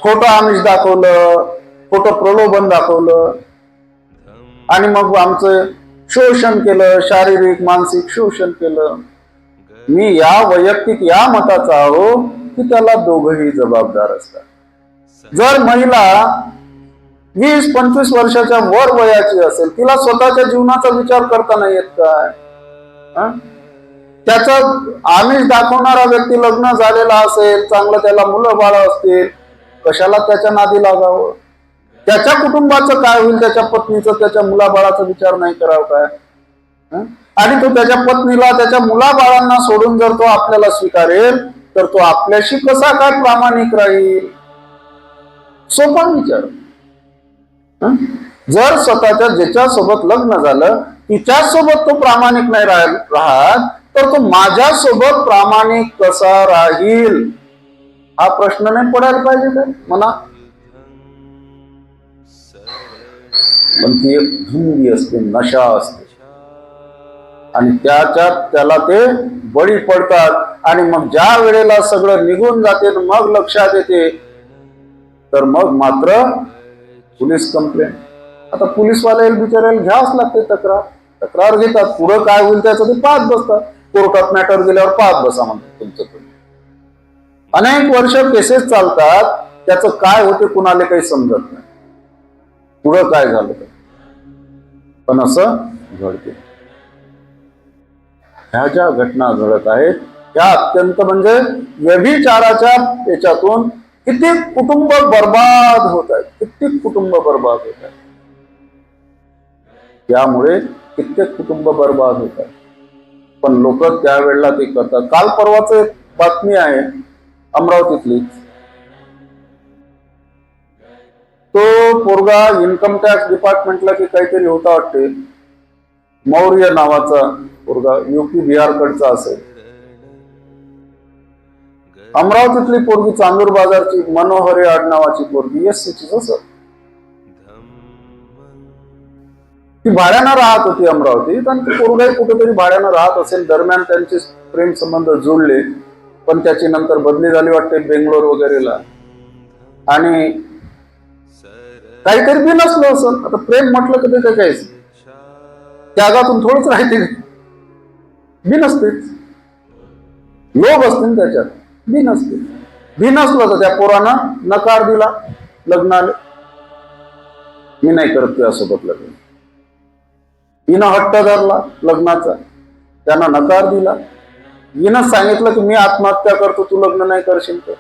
खोटं आमिष दाखवलं, खोटं प्रलोभन दाखवलं आणि मग आमचं शोषण केलं, शारीरिक मानसिक शोषण केलं. मी या वैयक्तिक या मताचा आहो की त्याला दोघंही जबाबदार असतात. जर महिला 20-25 वर्षाच्या वर वयाची असेल, तिला स्वतःच्या जीवनाचा विचार करता नाही येत काय? त्याचा आमिष दाखवणारा व्यक्ती लग्न झालेला असेल, चांगलं त्याला मुलं बाळ असतील, कशाला त्याच्या नादी लागावं? त्याच्या कुटुंबाचं काय होईल, त्याच्या पत्नीचं, त्याच्या मुलाबाळाचा विचार नाही करावं काय? आणि तो त्याच्या पत्नीला, त्याच्या मुलाबाळांना सोडून जर तो आपल्याला स्वीकारेल तर तो आपल्याशी कसा काय प्रामाणिक राहील? सोपा विचार. जर स्वतःच्या ज्याच्या सोबत लग्न झालं तिच्या सोबत तो प्रामाणिक नाही राहत तर तो माझ्या सोबत प्रामाणिक कसा राहील हा प्रश्न नाही पडायला पाहिजे काय म्हणा. पण ती एक धुंदी असते, नशा असते आणि त्याच्यात त्याला ते बळी पडतात. आणि मग ज्या वेळेला सगळं निघून जाते मग लक्षात येते तर मग मात्र पोलीस कंप्लेंट. आता पोलीसवाल्याला बिचारायला घ्यावंच लागते तक्रार घेतात. पुढं काय होईल त्याचं ते पाहत बसतात. कोर्टात मॅटर गेल्यावर पाहत बसा म्हणतात तुमचं तुम्ही. अनेक वर्ष केसेस चालतात, त्याचं काय होते कुणाला काही समजत नाही, पुढं काय झालं तर. पण असं घडते. ह्या ज्या घटना घडत आहेत त्या अत्यंत म्हणजे व्यभिचाराच्या याच्यातून कित्येक कुटुंब बर्बाद होत आहेत, कित्येक कुटुंब बर्बाद होत आहेत. त्यामुळे कित्येक कुटुंब बर्बाद होत आहेत. पण लोक त्यावेळेला ते करतात. काल परवाच एक बातमी आहे अमरावतीतली. तो पोरगा इन्कम टॅक्स डिपार्टमेंटला की काहीतरी होता वाटते, मौर्य नावाचा पोरगा, यूपी बिहार कडचा असेल. अमरावतीतली पोरगी, चांदूर बाजारची, मनोहरे आडनावाची पोरगी, एससीचीच असं. ती भाड्यानं राहत होती अमरावतीत आणि ती पोरगाही कुठेतरी भाड्यानं राहत असेल. दरम्यान त्यांचे प्रेम संबंध जुळले, पण त्याची नंतर बदली झाली वाटते बेंगलोर वगैरेला. आणि काहीतरी बिनसलं असेल. आता प्रेम म्हटलं की ते काय त्यागातून थोडंच राहते, बिनसतेच. लोभ असतील त्याच्यात, बिनसते. बिनसलं तर त्या पोरानं नकार दिला लग्नाला, मी नाही करत त्यासोबत लग्न. हिनं हट्ट धरला लग्नाचा, त्यानं नकार दिला. हिनं सांगितलं की मी आत्महत्या करतो, तू लग्न नाही करशील तर.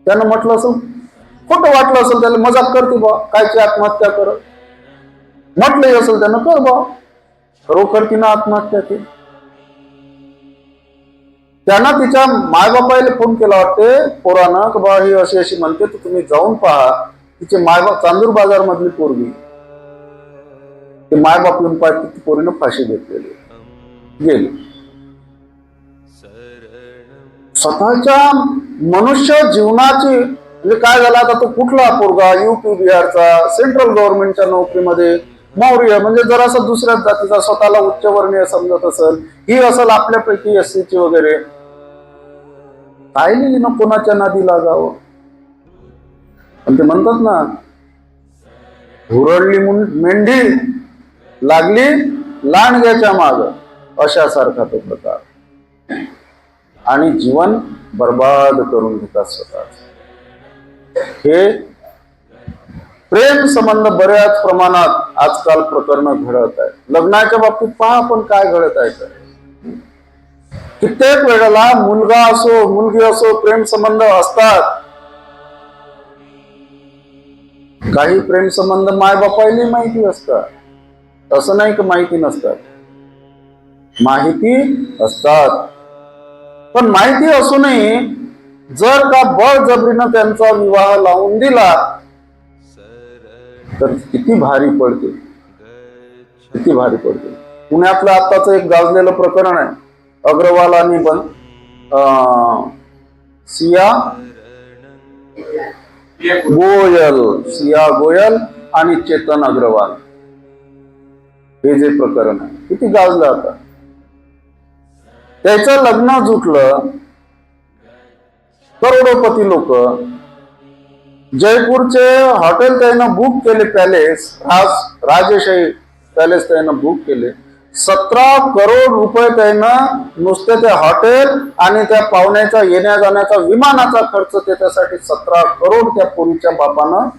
त्यानं म्हटलं असेल, खोटं वाटलं असेल त्याला, मजाक करते बा, कायची आत्महत्या करत. म्हटलंही असेल त्यानं कर बा, खरोखर तिनं आत्महत्या केली. त्यानं तिच्या मायबापाला फोन केला वाटते पोरानं की बा ही अशी अशी म्हणते तर तुम्ही जाऊन पहा. तिचे मायबाप चांदूर बाजार मधली पोरगी, ते मायबाप येऊन पाहिजे ती पोरीनं फाशी घेतलेली गेली. स्वतःच्या मनुष्य जीवनाची म्हणजे काय झालं आता तो कुठला पोरगा युपी बिहारचा सेंट्रल गव्हर्नमेंटच्या नोकरीमध्ये मौर्य म्हणजे जरासा दुसऱ्याच जातीचा स्वतःला उच्चवर्णीय समजत असेल, ही असेल आपल्यापैकी एससीची वगैरे, काय नाही ना कोणाच्या नादी लागावं. पण ते म्हणतात ना हुरडली मेंढी लागली लांडग्याच्या माग, अशासारखा तो प्रकार. आणि जीवन बर्बाद करून घेतात स्वतः. हे प्रेम संबंध बऱ्याच प्रमाणात आजकाल प्रकरण घडत आहेत. लग्नाच्या बाबतीत पहा आपण काय घडत आहे. कित्येक वेळेला मुलगा असो मुलगी असो प्रेम संबंध असतात. काही प्रेम संबंध माय बापायला माहिती असतात, असं नाही की माहिती नसतात, माहिती असतात. पण माहिती असूनही जर का बळजबरीनं त्यांचा विवाह लावून दिला तर किती भारी पडते, किती भारी पडते. पुण्यातलं आत्ताच एक गाजलेलं प्रकरण आहे. अग्रवाल आणि सिया गोयल आणि चेतन अग्रवाल हे जे प्रकरण आहे किती गाजलं आता. त्याचं लग्न जुटलं, करोडोपती लोक, जयपूरचे हॉटेल त्यानं बुक केले, पॅलेस राजशाही पॅलेस त्यानं बुक केले. 17 करोड रुपये त्यानं नुसते त्या हॉटेल आणि त्या पाहुण्याचा येण्या जाण्याचा विमानाचा खर्च त्याच्यासाठी 17 करोड त्या पोरीच्या बापानं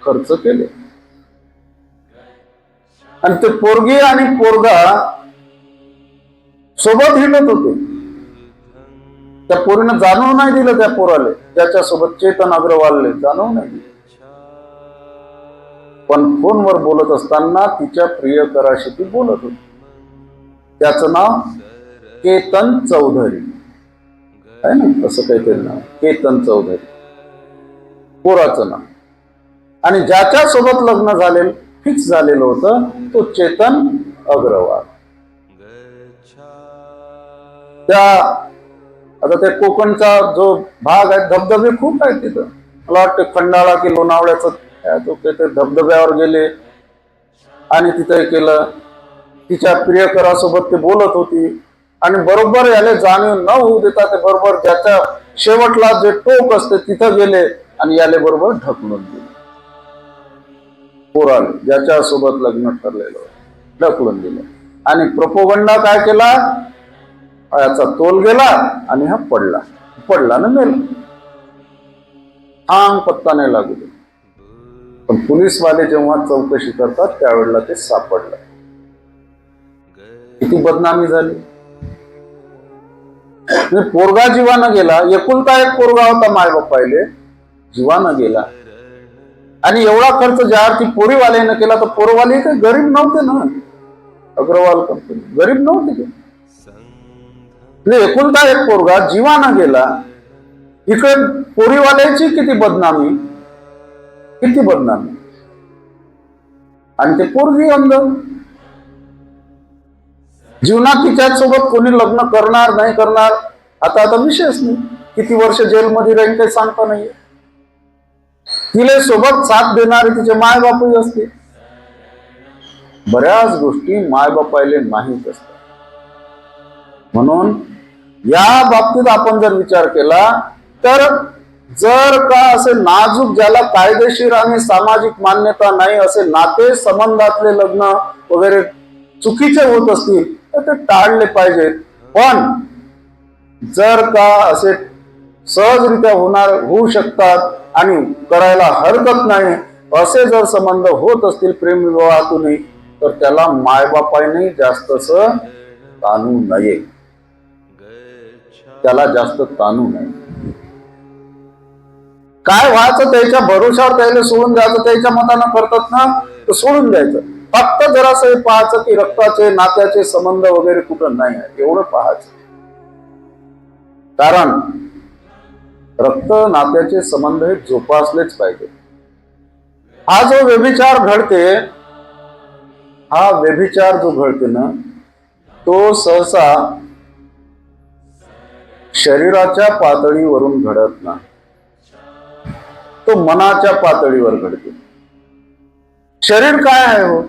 खर्च केले. आणि ते पोरगी आणि पोरगा सोबत हिंडत होते. त्या पोरीनं जाणवू नाही दिलं त्या पोराले, त्याच्यासोबत चेतन अग्रवालले जाणवू नाही दिलं. पण फोनवर बोलत असताना तिच्या प्रियकराशी ती बोलत होती. त्याचं नाव केतन चौधरी आहे ना, असं काहीतरी नाव, केतन चौधरी पोराचं नाव. आणि ज्याच्या सोबत लग्न झालेलं फिक्स झालेलं होतं तो चेतन अग्रवाल. आता त्या कोकणचा जो भाग आहे, धबधबे खूप आहेत तिथं. मला वाटतं खंडाळा की लोणावळ्याचं ते धबधब्यावर गेले आणि तिथं केलं. तिच्या प्रियकरासोबत ते बोलत होती आणि बरोबर याले जाणीव न होऊ देता ते बरोबर ज्याच्या शेवटला जे टोक असते तिथं गेले आणि याले बरोबर ढकलून दिले. पोराला ज्याच्या सोबत लग्न ठरलेलं ढकलून दिलं. आणि प्रोपोगंडा काय केला, याचा तोल गेला आणि हा पडला ना मेला. हा पत्ता नाही लागू दे. पण पोलीसवाले जेव्हा चौकशी करतात त्यावेळेला ते सापडलं. किती बदनामी झाली. पोरगा जीवानं गेला, एकुलता एक पोरगा होता माय बापायले, जीवानं गेला. आणि एवढा खर्च ज्यावरती पोरीवाल्यानं केला तर पोरवाले काही गरीब नव्हते ना, अग्रवाल कंपनी गरीब नव्हते ते. एकुलता एक पोरगा जीवानं गेला, इकडे पोरीवाल्याची किती बदनामी, किती बदनामी. आणि ते पोरगी अंध. जीवनात तिच्यासोबत कोणी लग्न करणार नाही करणार आता विषयच नाही. किती वर्ष जेलमध्ये राहील काही सांगता नाहीये. तिला सोबत साथ देणारे तिचे माय बापही असते. बऱ्याच गोष्टी माय बापायले माहीत असतात. म्हणून या बाबतीत आपण जर विचार केला तर जर का असे नाजूक ज्याला कायदेशीर आणि सामाजिक मान्यता नाही असे नाते संबंधातले लग्न वगैरे चुकीचे होत असतील तर ते टाळले पाहिजेत. पण जर का असे सहजरित्या होऊ शकतात आणि करायला हरकत नाही असे जर संबंध होत असतील प्रेमविवाहातूनही तर त्याला मायबापाने जास्तच ताणू नये, त्याला जास्त ताणू नये. काय व्हायचं त्याच्या भरोशावर त्याला सोडून द्यायचं, त्याच्या मतानं करतात ना तर सोडून द्यायचं. फक्त जरासं हे पाहायचं की रक्ताचे नात्याचे संबंध वगैरे कुठं नाही आहे, एवढं पाहायचं. कारण रक्त नात्याचे संबंध हे जोपासलेच पाहिजे. हा जो व्यभिचार घडते, हा व्यभिचार जो घडते ना, तो सहसा शरीराच्या पातळीवरून घडत नाही, तो मनाच्या पातळीवर घडते. शरीर काय आहे हो?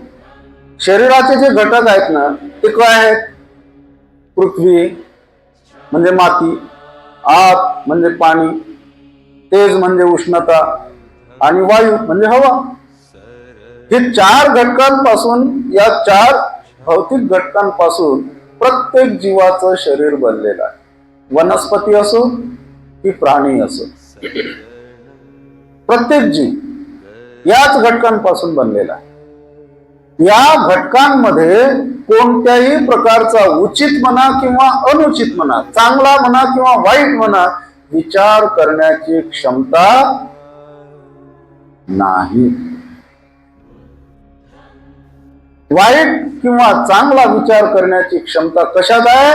शरीराचे जे घटक आहेत ना, ते काय आहेत? पृथ्वी म्हणजे माती, आप म्हणजे पाणी, तेज म्हणजे उष्णता आणि वायू म्हणजे हवा. हे 4 घटकांपासून, या 4 भौतिक घटकांपासून प्रत्येक जीवाचं शरीर बनलेलं आहे. वनस्पती असो की प्राणी असो, प्रत्येक जीव याच घटकांपासून बनलेला आहे. या घटकांमध्ये कोणत्याही प्रकारचा उचित म्हणा किंवा अनुचित म्हणा, चांगला म्हणा किंवा वाईट म्हणा, विचार करण्याची क्षमता नाही. वाईट किंवा चांगला विचार करण्याची क्षमता कशात आहे?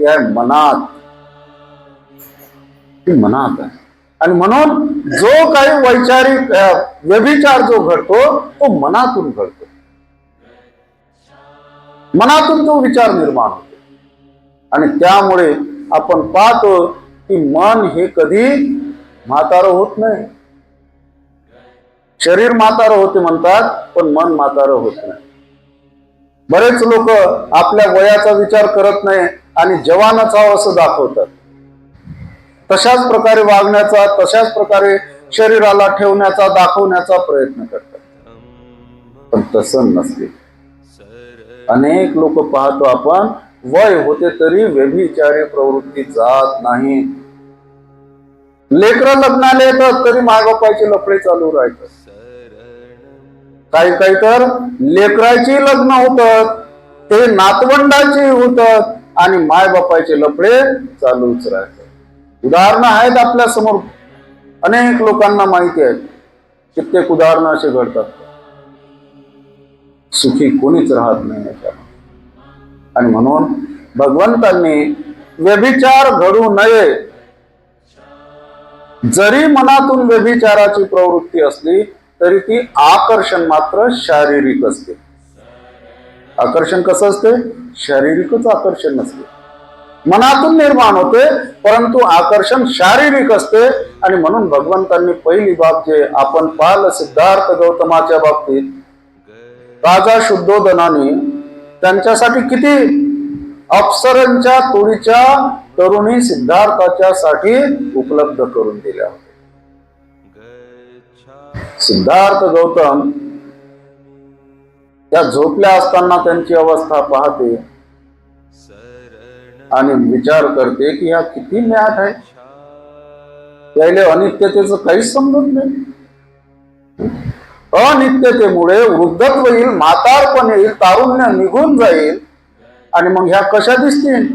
या मनात. ती मनात आहे. आणि म्हणून जो काही वैचारिक व्यभिचार जो घडतो, तो मनातून घडतो. मनातून तो विचार निर्माण होतो. आणि त्यामुळे आपण पाहतो की मन हे कधी म्हातारं होत नाही. शरीर म्हातारं होते म्हणतात, पण मन म्हातारं होत नाही. बरेच लोक आपल्या वयाचा विचार करत नाही आणि जवानच आहो असं दाखवतात. तशाच प्रकारे वागण्याचा, तशाच प्रकारे शरीराला ठेवण्याचा, दाखवण्याचा प्रयत्न करतात. पण तसं नसते. अनेक लोक पाहतो आपण, वय होते तरी व्यभिचारी प्रवृत्ती जात नाही. लेकरं लग्नाला येतात तरी मायबापाचे लफडे चालू राहतात. काही काही तर लेकराची लग्न होतात, ते नातवंडाची होतात आणि मायबापाचे लफडे चालूच राहतात. उदाहरणं आहेत आपल्या समोर, अनेक लोकांना माहिती आहे. कित्येक उदाहरणं असे घडतात. सुखी कोणीच राहत नाही याच्यामध्ये. आणि म्हणून भगवंतांनी व्यभिचार घडू नये. जरी मनातून व्यभिचाराची प्रवृत्ती असली तरी ती आकर्षण मात्र शारीरिक असते. आकर्षण कसं असते? शारीरिकच आकर्षण नसते, मनातून निर्माण होते, परंतु आकर्षण शारीरिक असते. आणि म्हणून भगवंतांनी पहिली बाब जे आपण पाहिलं सिद्धार्थ गौतमाच्या बाबतीत, राजा शुद्धोधनाने त्यांच्यासाठी किती अप्सरांच्या तोडीच्या तरुणी सिद्धार्थाच्या साठी उपलब्ध करून दिल्या होत्या. सिद्धार्थ गौतम त्या झोपल्या असताना त्यांची अवस्था पाहते आणि विचार करते की हा किती म्याट आहे. त्याला अनित्यतेचं काहीच समजत नाही. अनित्यतेमुळे वृद्धत्व येईल, म्हातारपण येईल, तारुण्य निघून जाईल आणि मग ह्या कशा दिसतील?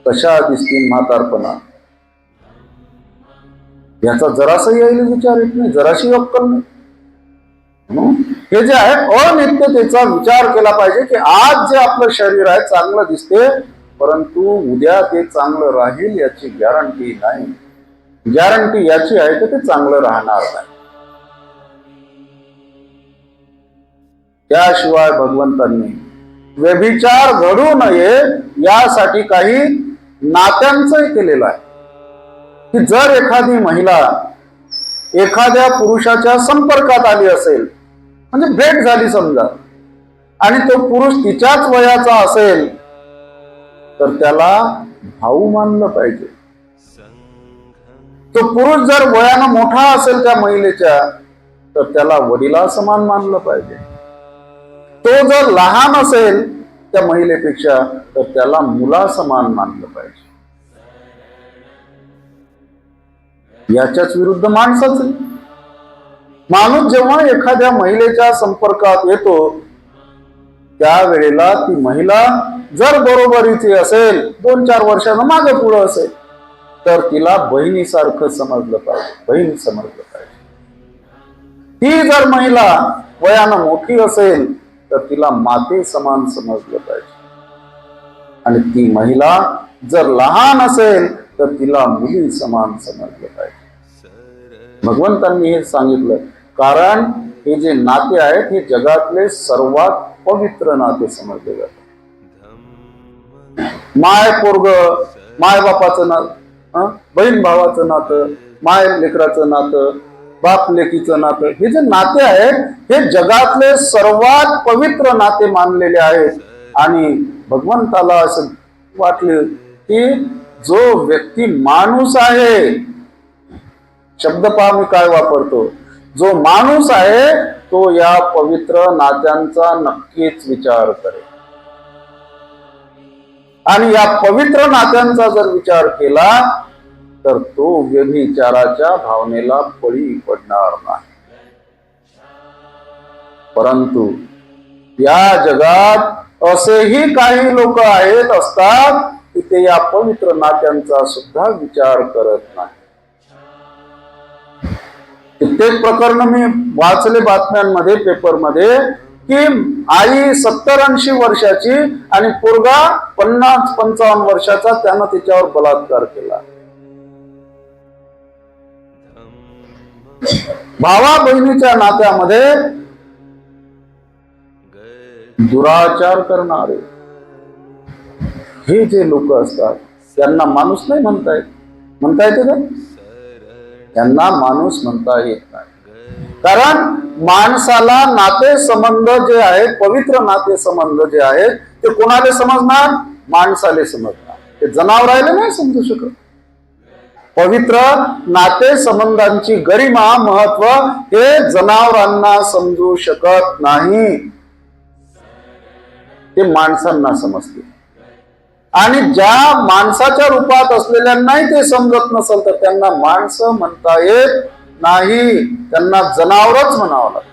कशा दिसतील म्हातारपणा? याचा जरासा यायला विचार येत नाही, जराशी अक्कल नाही. हे जे आहे अनित्यतेचा विचार केला पाहिजे की आज जे आपलं शरीर आहे चांगलं दिसते, परंतु उद्या ते चांगलं राहील याची गॅरंटी नाही. गॅरंटी याची आहे की ते चांगलं राहणार नाही. त्याशिवाय भगवंतांनी व्यभिचार घडू नये यासाठी काही नात्यांचंही केलेलं आहे. की जर एखादी महिला एखाद्या पुरुषाच्या संपर्कात आली असेल, म्हणजे भेट झाली समजा, आणि तो पुरुष तिच्याच वयाचा असेल तर त्याला भाऊ मानलं पाहिजे. तो पुरुष जर वयानं मोठा असेल त्या महिलेच्या तर त्याला वडिला समान मानलं पाहिजे. तो जर लहान असेल त्या महिलेपेक्षा तर त्याला मुला समान मानलं पाहिजे. याच्याच विरुद्ध माणसाचं. माणूस जेव्हा एखाद्या महिलेच्या संपर्कात येतो त्यावेळेला ती महिला जर बरोबरीची असेल, 2-4 वर्षांना मागे पुढे असेल, तर तिला बहिणीसारखं समजलं पाहिजे, बहीण समजलं पाहिजे. ती जर महिला वयानं मोठी असेल तर तिला माते समान समजलं पाहिजे. आणि ती महिला जर लहान असेल तर तिला मुली समान समजलं पाहिजे. भगवंतांनी हे सांगितलं, कारण हे जे नाते आहेत हे जगातले सर्वात पवित्र नाते समजले जातात. माय पोरग, माय बापाचं नातं, बहीण भावाचं नातं, माय लेकराचं नातं, बाप लेकीचं नातं, हे जे नाते आहेत हे जगातले सर्वात पवित्र नाते मानलेले आहेत. आणि भगवंताला असं वाटलं की जो व्यक्ती माणूस आहे, शब्द पहा मी काय वापरतो, जो माणूस आहे तो या पवित्र नात्यांचा नक्कीच विचार करेल. आणि या पवित्र नात्यांचा जर विचार केला तर तो व्यभिचाराच्या भावनेला बळी पडणार नाही. परंतु या जगात असेही काही लोक असतात की ते या पवित्र नात्यांचा सुद्धा विचार करत नाही. कित्येक प्रकरण मी वाचले बातम्यांमध्ये, पेपरमध्ये, की आई 70-80 वर्षाची आणि पोरगा 50-55 वर्षाचा, त्यानं तिच्यावर बलात्कार केला. भावा बहिणीच्या नात्यामध्ये दुराचार करणारे हे जे लोक असतात त्यांना माणूस नाही म्हणता येते का? त्यांना माणूस म्हणता येत नाही. कारण माणसाला नाते संबंध जे आहेत, पवित्र नाते संबंध जे आहेत ते कोणाला समजणार? माणसाले समजणार. ते जनावराला नाही समजू शकत. पवित्र नाते संबंधांची गरिमा, महत्व हे जनावरांना समजू शकत नाही, ते माणसांना समजते. आणि ज्या माणसाच्या रूपात असलेल्यांनाही ते समजत नसेल तर त्यांना माणसं म्हणता येत नाही, त्यांना जनावरच म्हणावं लागतं.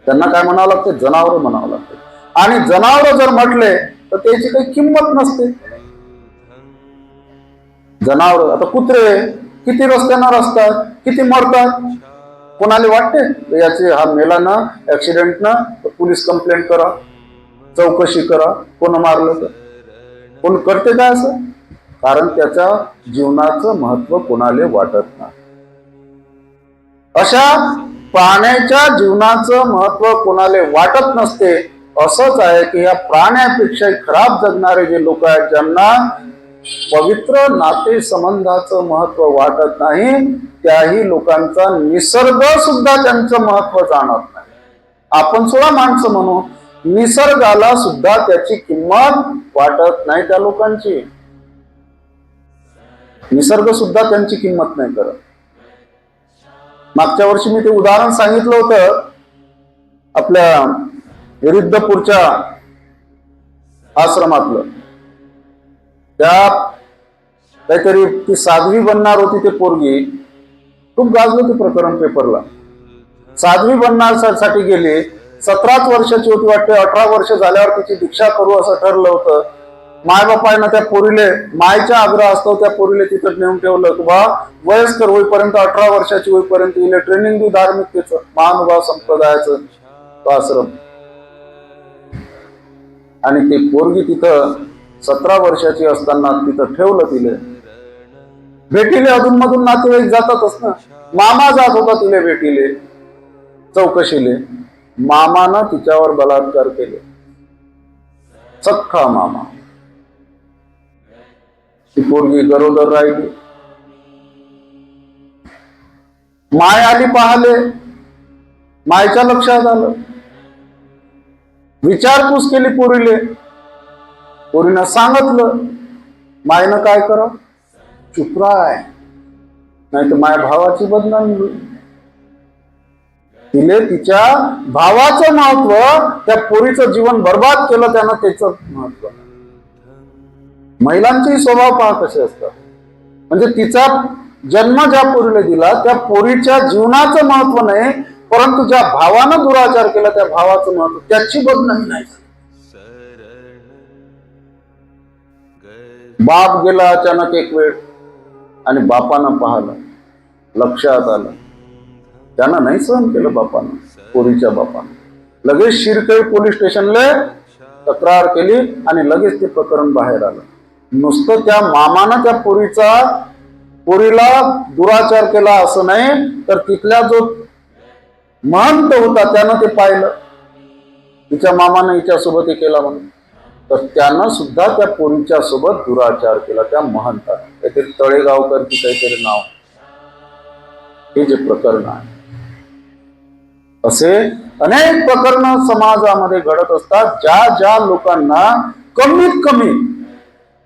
त्यांना काय म्हणावं लागते? जनावर म्हणावं लागते. आणि जनावर जर म्हटले तर त्याची काही किंमत नसते. जनावर, आता कुत्रे किती रस्त्यानं असतात, किती मरतात. कोणाला वाटते याचे हा मेला ना ऍक्सिडेंट ना, तर पोलीस कंप्लेंट करा, चौकशी करा, कोण मारलं तर. कोण करते काय असं? कारण त्याच्या जीवनाचं महत्व कोणाला वाटत नाही. अशा प्राण्याच्या जीवनाचं महत्व कोणाला वाटत नसते. असंच आहे की या प्राण्यापेक्षा खराब जगणारे जे लोक आहेत, ज्यांना पवित्र नाते संबंधाचं महत्व वाटत नाही, त्याही लोकांचा निसर्ग सुद्धा त्यांचं महत्व जाणत नाही. आपण सुद्धा माणसं म्हणू, निसर्गाला सुद्धा त्याची किंमत वाटत नाही त्या लोकांची. निसर्ग सुद्धा त्यांची किंमत नाही करत. मागच्या वर्षी मी ते उदाहरण सांगितलं होतं आपल्या रिद्धपूरच्या आश्रमातलं. त्या काहीतरी ती साध्वी बनणार होती, ते पोरगी खूप गाजलं ते प्रकरण पेपरला. साध्वी बनण्यासाठी गेली, 17 वर्षाची होती वाटते. 18 वर्ष झाल्यावर तिची दीक्षा करू असं ठरलं होतं. मायबापायनं त्या पोरीले, मायच्या आग्रह असतो, त्या पोरीले तिथं नेऊन ठेवलं की बा वयस्कर होईपर्यंत, 18 वर्षाची होईपर्यंत हिला ट्रेनिंग देऊ धार्मिकतेचं, महानुभाव संप्रदायाचं तो आश्रम. आणि ते पोरगी तिथं 17 वर्षाची असताना तिथं ठेवलं. तिले भेटीले अधून मधून नातेवाईक जातातच ना. मामा जात होता तिले भेटीले, चौकशीले. मामानं तिच्यावर बलात्कार केले, सख्खा मामा. ती पोरगी गरोदर राहिली. माय आली पाहले, मायच्या लक्षात आलं, विचारपूस केली पोरीले. पोरीनं सांगितलं. मायनं काय करा? चुप राय, नाही तर माय भावाची बदनामी होईल. तिले तिच्या भावाचं महत्व, त्या पोरीचं जीवन बर्बाद केलं त्यानं, त्याचं महत्व. महिलांचे स्वभाव पहा कसे असतात. म्हणजे तिचा जन्म ज्या पोरीला दिला त्या पोरीच्या जीवनाचं महत्व नाही, परंतु ज्या भावानं दुराचार केला त्या भावाचं महत्व, त्याची बदनामी नाही. बाप गेला अचानक एक वेळ, आणि बापानं पाहिलं, लक्षात आलं. त्यानं नाही सहन केलं बापानं, पोरीच्या बापानं लगेच शिरकई पोलीस स्टेशनला तक्रार केली आणि लगेच ते प्रकरण बाहेर आलं. नुसतं त्या मामानं त्या पोरीला दुराचार केला असं नाही, तर तिथल्या जो महंत होता त्यानं ते पाहिलं, तिच्या मामानं हिच्यासोबत हे केला म्हणून, तर त्यानं सुद्धा त्या पोरीच्या सोबत दुराचार केला. त्या महंतानं काहीतरी तळेगावकर की काहीतरी नाव, हे जे प्रकरण आहे, असे अनेक प्रकरण समाजामध्ये घडत असतात. ज्या लोकांना कमीत कमी,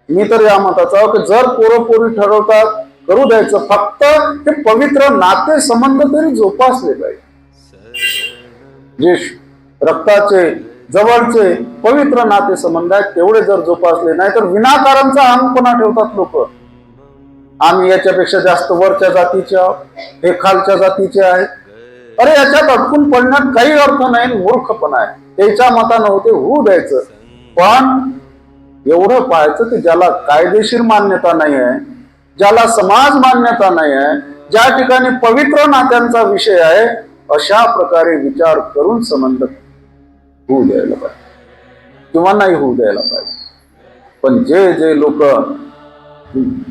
मी तर या मताचा की जर पोरपोरी ठरवतात करू द्यायचं, फक्त ते पवित्र नाते संबंध तरी जोपासले पाहिजे. जे रक्ताचे जवळचे पवित्र नाते संबंध आहेत तेवढे जर जोपासले नाही, तर विनाकारणचा अहंपणा ठेवतात लोक. आम्ही याच्यापेक्षा जास्त वरच्या जातीचे आहोत, हे खालच्या जातीचे आहेत. अरे याच्यात अटकून पडण्यात काही अर्थ नाही, मूर्खपणा आहे. त्याच्या मतानं होते होऊ द्यायचं, पण एवढं पाहायचं की ज्याला कायदेशीर मान्यता नाही आहे, ज्याला समाज मान्यता नाही आहे, ज्या ठिकाणी पवित्र नात्यांचा विषय आहे, अशा प्रकारे विचार करून संबंध होऊ द्यायला पाहिजे किंवा नाही होऊ द्यायला पाहिजे. पण जे लोक,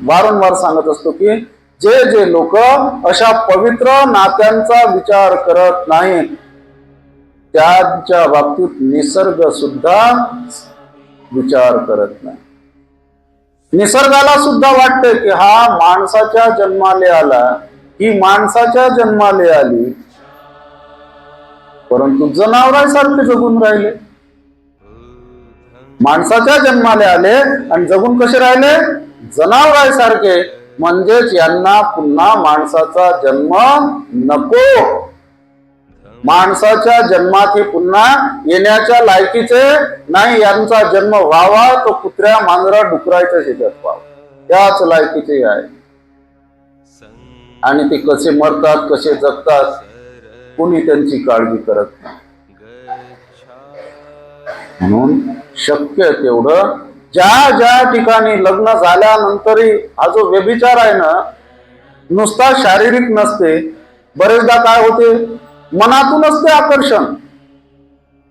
वारंवार सांगत असतो की जे लोक अशा पवित्र नात्यांचा विचार करत नाहीत, त्यांच्या बाबतीत निसर्ग सुद्धा विचार करत नाही. निसर्गाला सुद्धा वाटते की हा माणसाच्या जन्माले आला, ही माणसाच्या जन्माले आली, परंतु जनावरांसारखे जगून राहिले. माणसाच्या जन्माले आले आणि जगून कसे राहिले? जनावरांसारखे. म्हणजेच यांना पुन्हा माणसाचा जन्म नको, माणसाच्या जन्मात हे पुन्हा येण्याच्या लायकीचे नाही. यांचा जन्म व्हावा तो कुत्र्या मांजरा डुकराच्या शेतात व्हावा, त्याच लायकीचे आहे. आणि ते कसे मरतात कसे जगतात कोणी त्यांची काळजी करत नाही. म्हणून शक्य तेवढं ज्या ठिकाणी लग्न झाल्यानंतरही हा जो व्यभिचार आहे ना, नुसता शारीरिक नसते, बरेचदा काय होते, मनातून असते आकर्षण.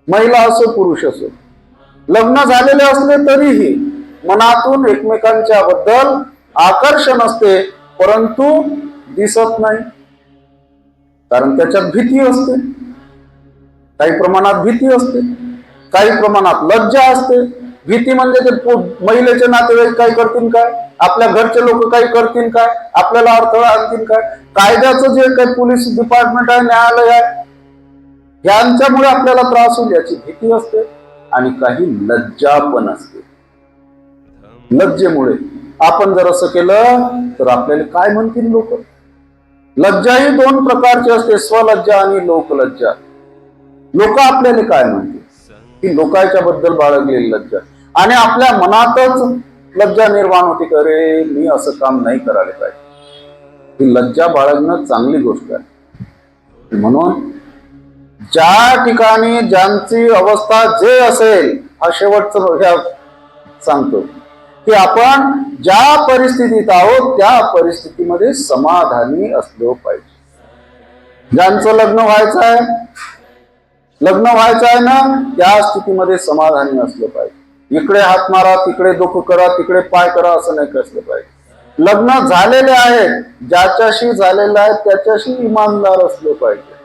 महिला असो पुरुष असो, लग्न झालेले असले तरीही मनातून एकमेकांच्या बद्दल आकर्षण असते, परंतु दिसत नाही, कारण त्याच्यात भीती असते. काही प्रमाणात भीती असते, काही प्रमाणात लज्जा असते. भीती म्हणजे ते महिलेचे नातेवाईक काय करतील काय, आपल्या घरचे लोक काही करतील काय, आपल्याला अडथळा आणतील काय, कायद्याचं जे काही पोलीस डिपार्टमेंट आहे, न्यायालय आहे, यांच्यामुळे आपल्याला त्रास होईल याची भीती असते. आणि काही लज्जा पण असते. लज्जेमुळे आपण जर असं केलं तर आपल्याला काय म्हणतील लोक. लज्जा ही दोन प्रकारची असते, स्वलज्जा आणि लोकलज्जा. लोक आपल्याला काय म्हणतील, की लोकांच्या बद्दल बाळगलेली लज्जा, आणि आपल्या मनातच लज्जा निर्माण होते की अरे मी असं काम नाही करायला पाहिजे. ही लज्जा बाळगणं चांगली गोष्ट आहे. म्हणून ज्या ठिकाणी ज्यांची अवस्था जे असेल, हा शेवटचं सांगतो की आपण ज्या परिस्थितीत आहोत त्या परिस्थितीमध्ये समाधानी असलो पाहिजे. ज्यांचं लग्न व्हायचं आहे ना, त्या स्थितीमध्ये समाधानी असलं पाहिजे. इकडे हात मारा, तिकडे डोकं करा, तिकडे पाय करा असं नाही कसलं पाहिजे. लग्न झालेले आहे, ज्याच्याशी झालेलं आहे त्याच्याशी इमानदार असलं पाहिजे.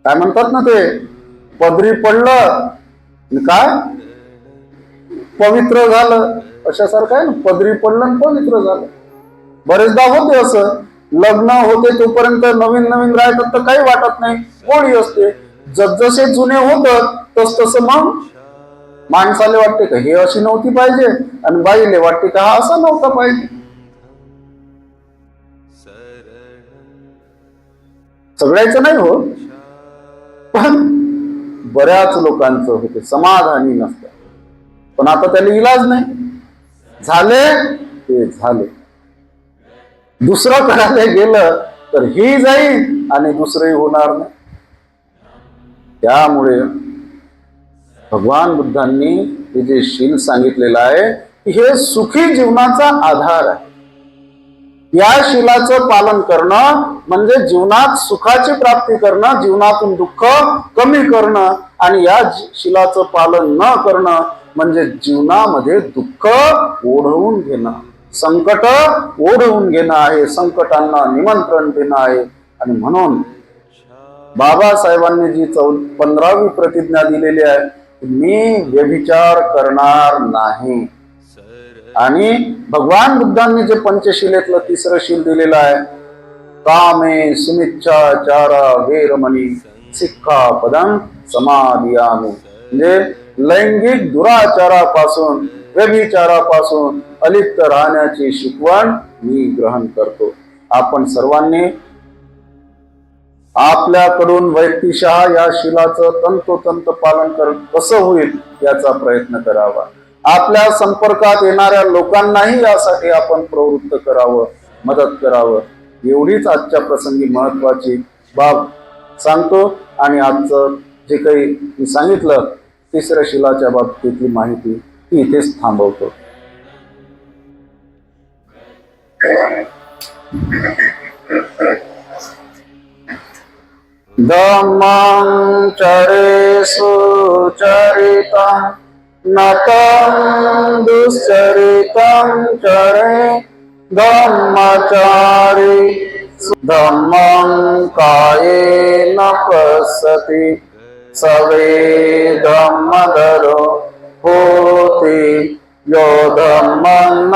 काय म्हणतात ना ते, पदरी पडलं काय पवित्र झालं, अशासारखं आहे ना, पदरी पडलं आणि पवित्र झालं. बरेचदा होते असं, लग्न होते तोपर्यंत नवीन राहतात तर काही वाटत नाही, गोडी असते. जसजसे जुने होतात तस मग माणसाला वाटते का हे अशी नव्हती पाहिजे, आणि बाईले वाटते का हा असा नव्हता पाहिजे. सगळ्याचं नाही हो, पण बऱ्याच लोकांचं होते, समाधानी नसतं. पण आता त्याला इलाज नाही, झाले ते झाले. दुसरं करायला गेलं तर ही जाईल आणि दुसरंही होणार नाही. त्यामुळे भगवान बुद्धांनी हे जे शील सांगितलेलं आहे हे सुखी जीवनाचा आधार आहे. या शिलाचं पालन करणं म्हणजे जीवनात सुखाची प्राप्ती करणं, जीवनातून दुःख कमी करणं. आणि या शिलाचं पालन न करणं म्हणजे जीवनामध्ये दुःख ओढवून घेणं, संकट ओढवून घेणं आहे, संकटांना निमंत्रण देणं आहे. आणि म्हणून बाबासाहेबांनी जी 15वी प्रतिज्ञा दिलेली आहे, मी व्यभिचार करणार नाही. आणि भगवान बुद्धांनी जे पंचशिलेतलं 3रं शील दिलेलं आहे, कामे सुमिच्छाचारा वेरमणी सिक्खापदं समादियामि, म्हणजे लैंगिक दुराचारापासून, व्यभिचारापासून अलिप्त राहण्याची शिकवण मी ग्रहण करतो. आपण सर्वांनी आपल्याकडून वैयक्तिकशः या शिलाचं तंतोतंत पालन कसं होईल याचा प्रयत्न करावा. आपल्या संपर्कात येणाऱ्या लोकांनाही यासाठी आपण प्रवृत्त करावं, मदत करावं. एवढीच आजच्या प्रसंगी महत्वाची बाब सांगतो. आणि आजचं जे काही मी सांगितलं 3रं शिलाच्या बाबतीतली माहिती ती इथेच थांबवतो. धम्मं चरेषु चरितं नतं दुश्चरितं चरे धम्मचारी धम्मं कायेन पश्यति सवे धम्मधरो होति यो धम्मं न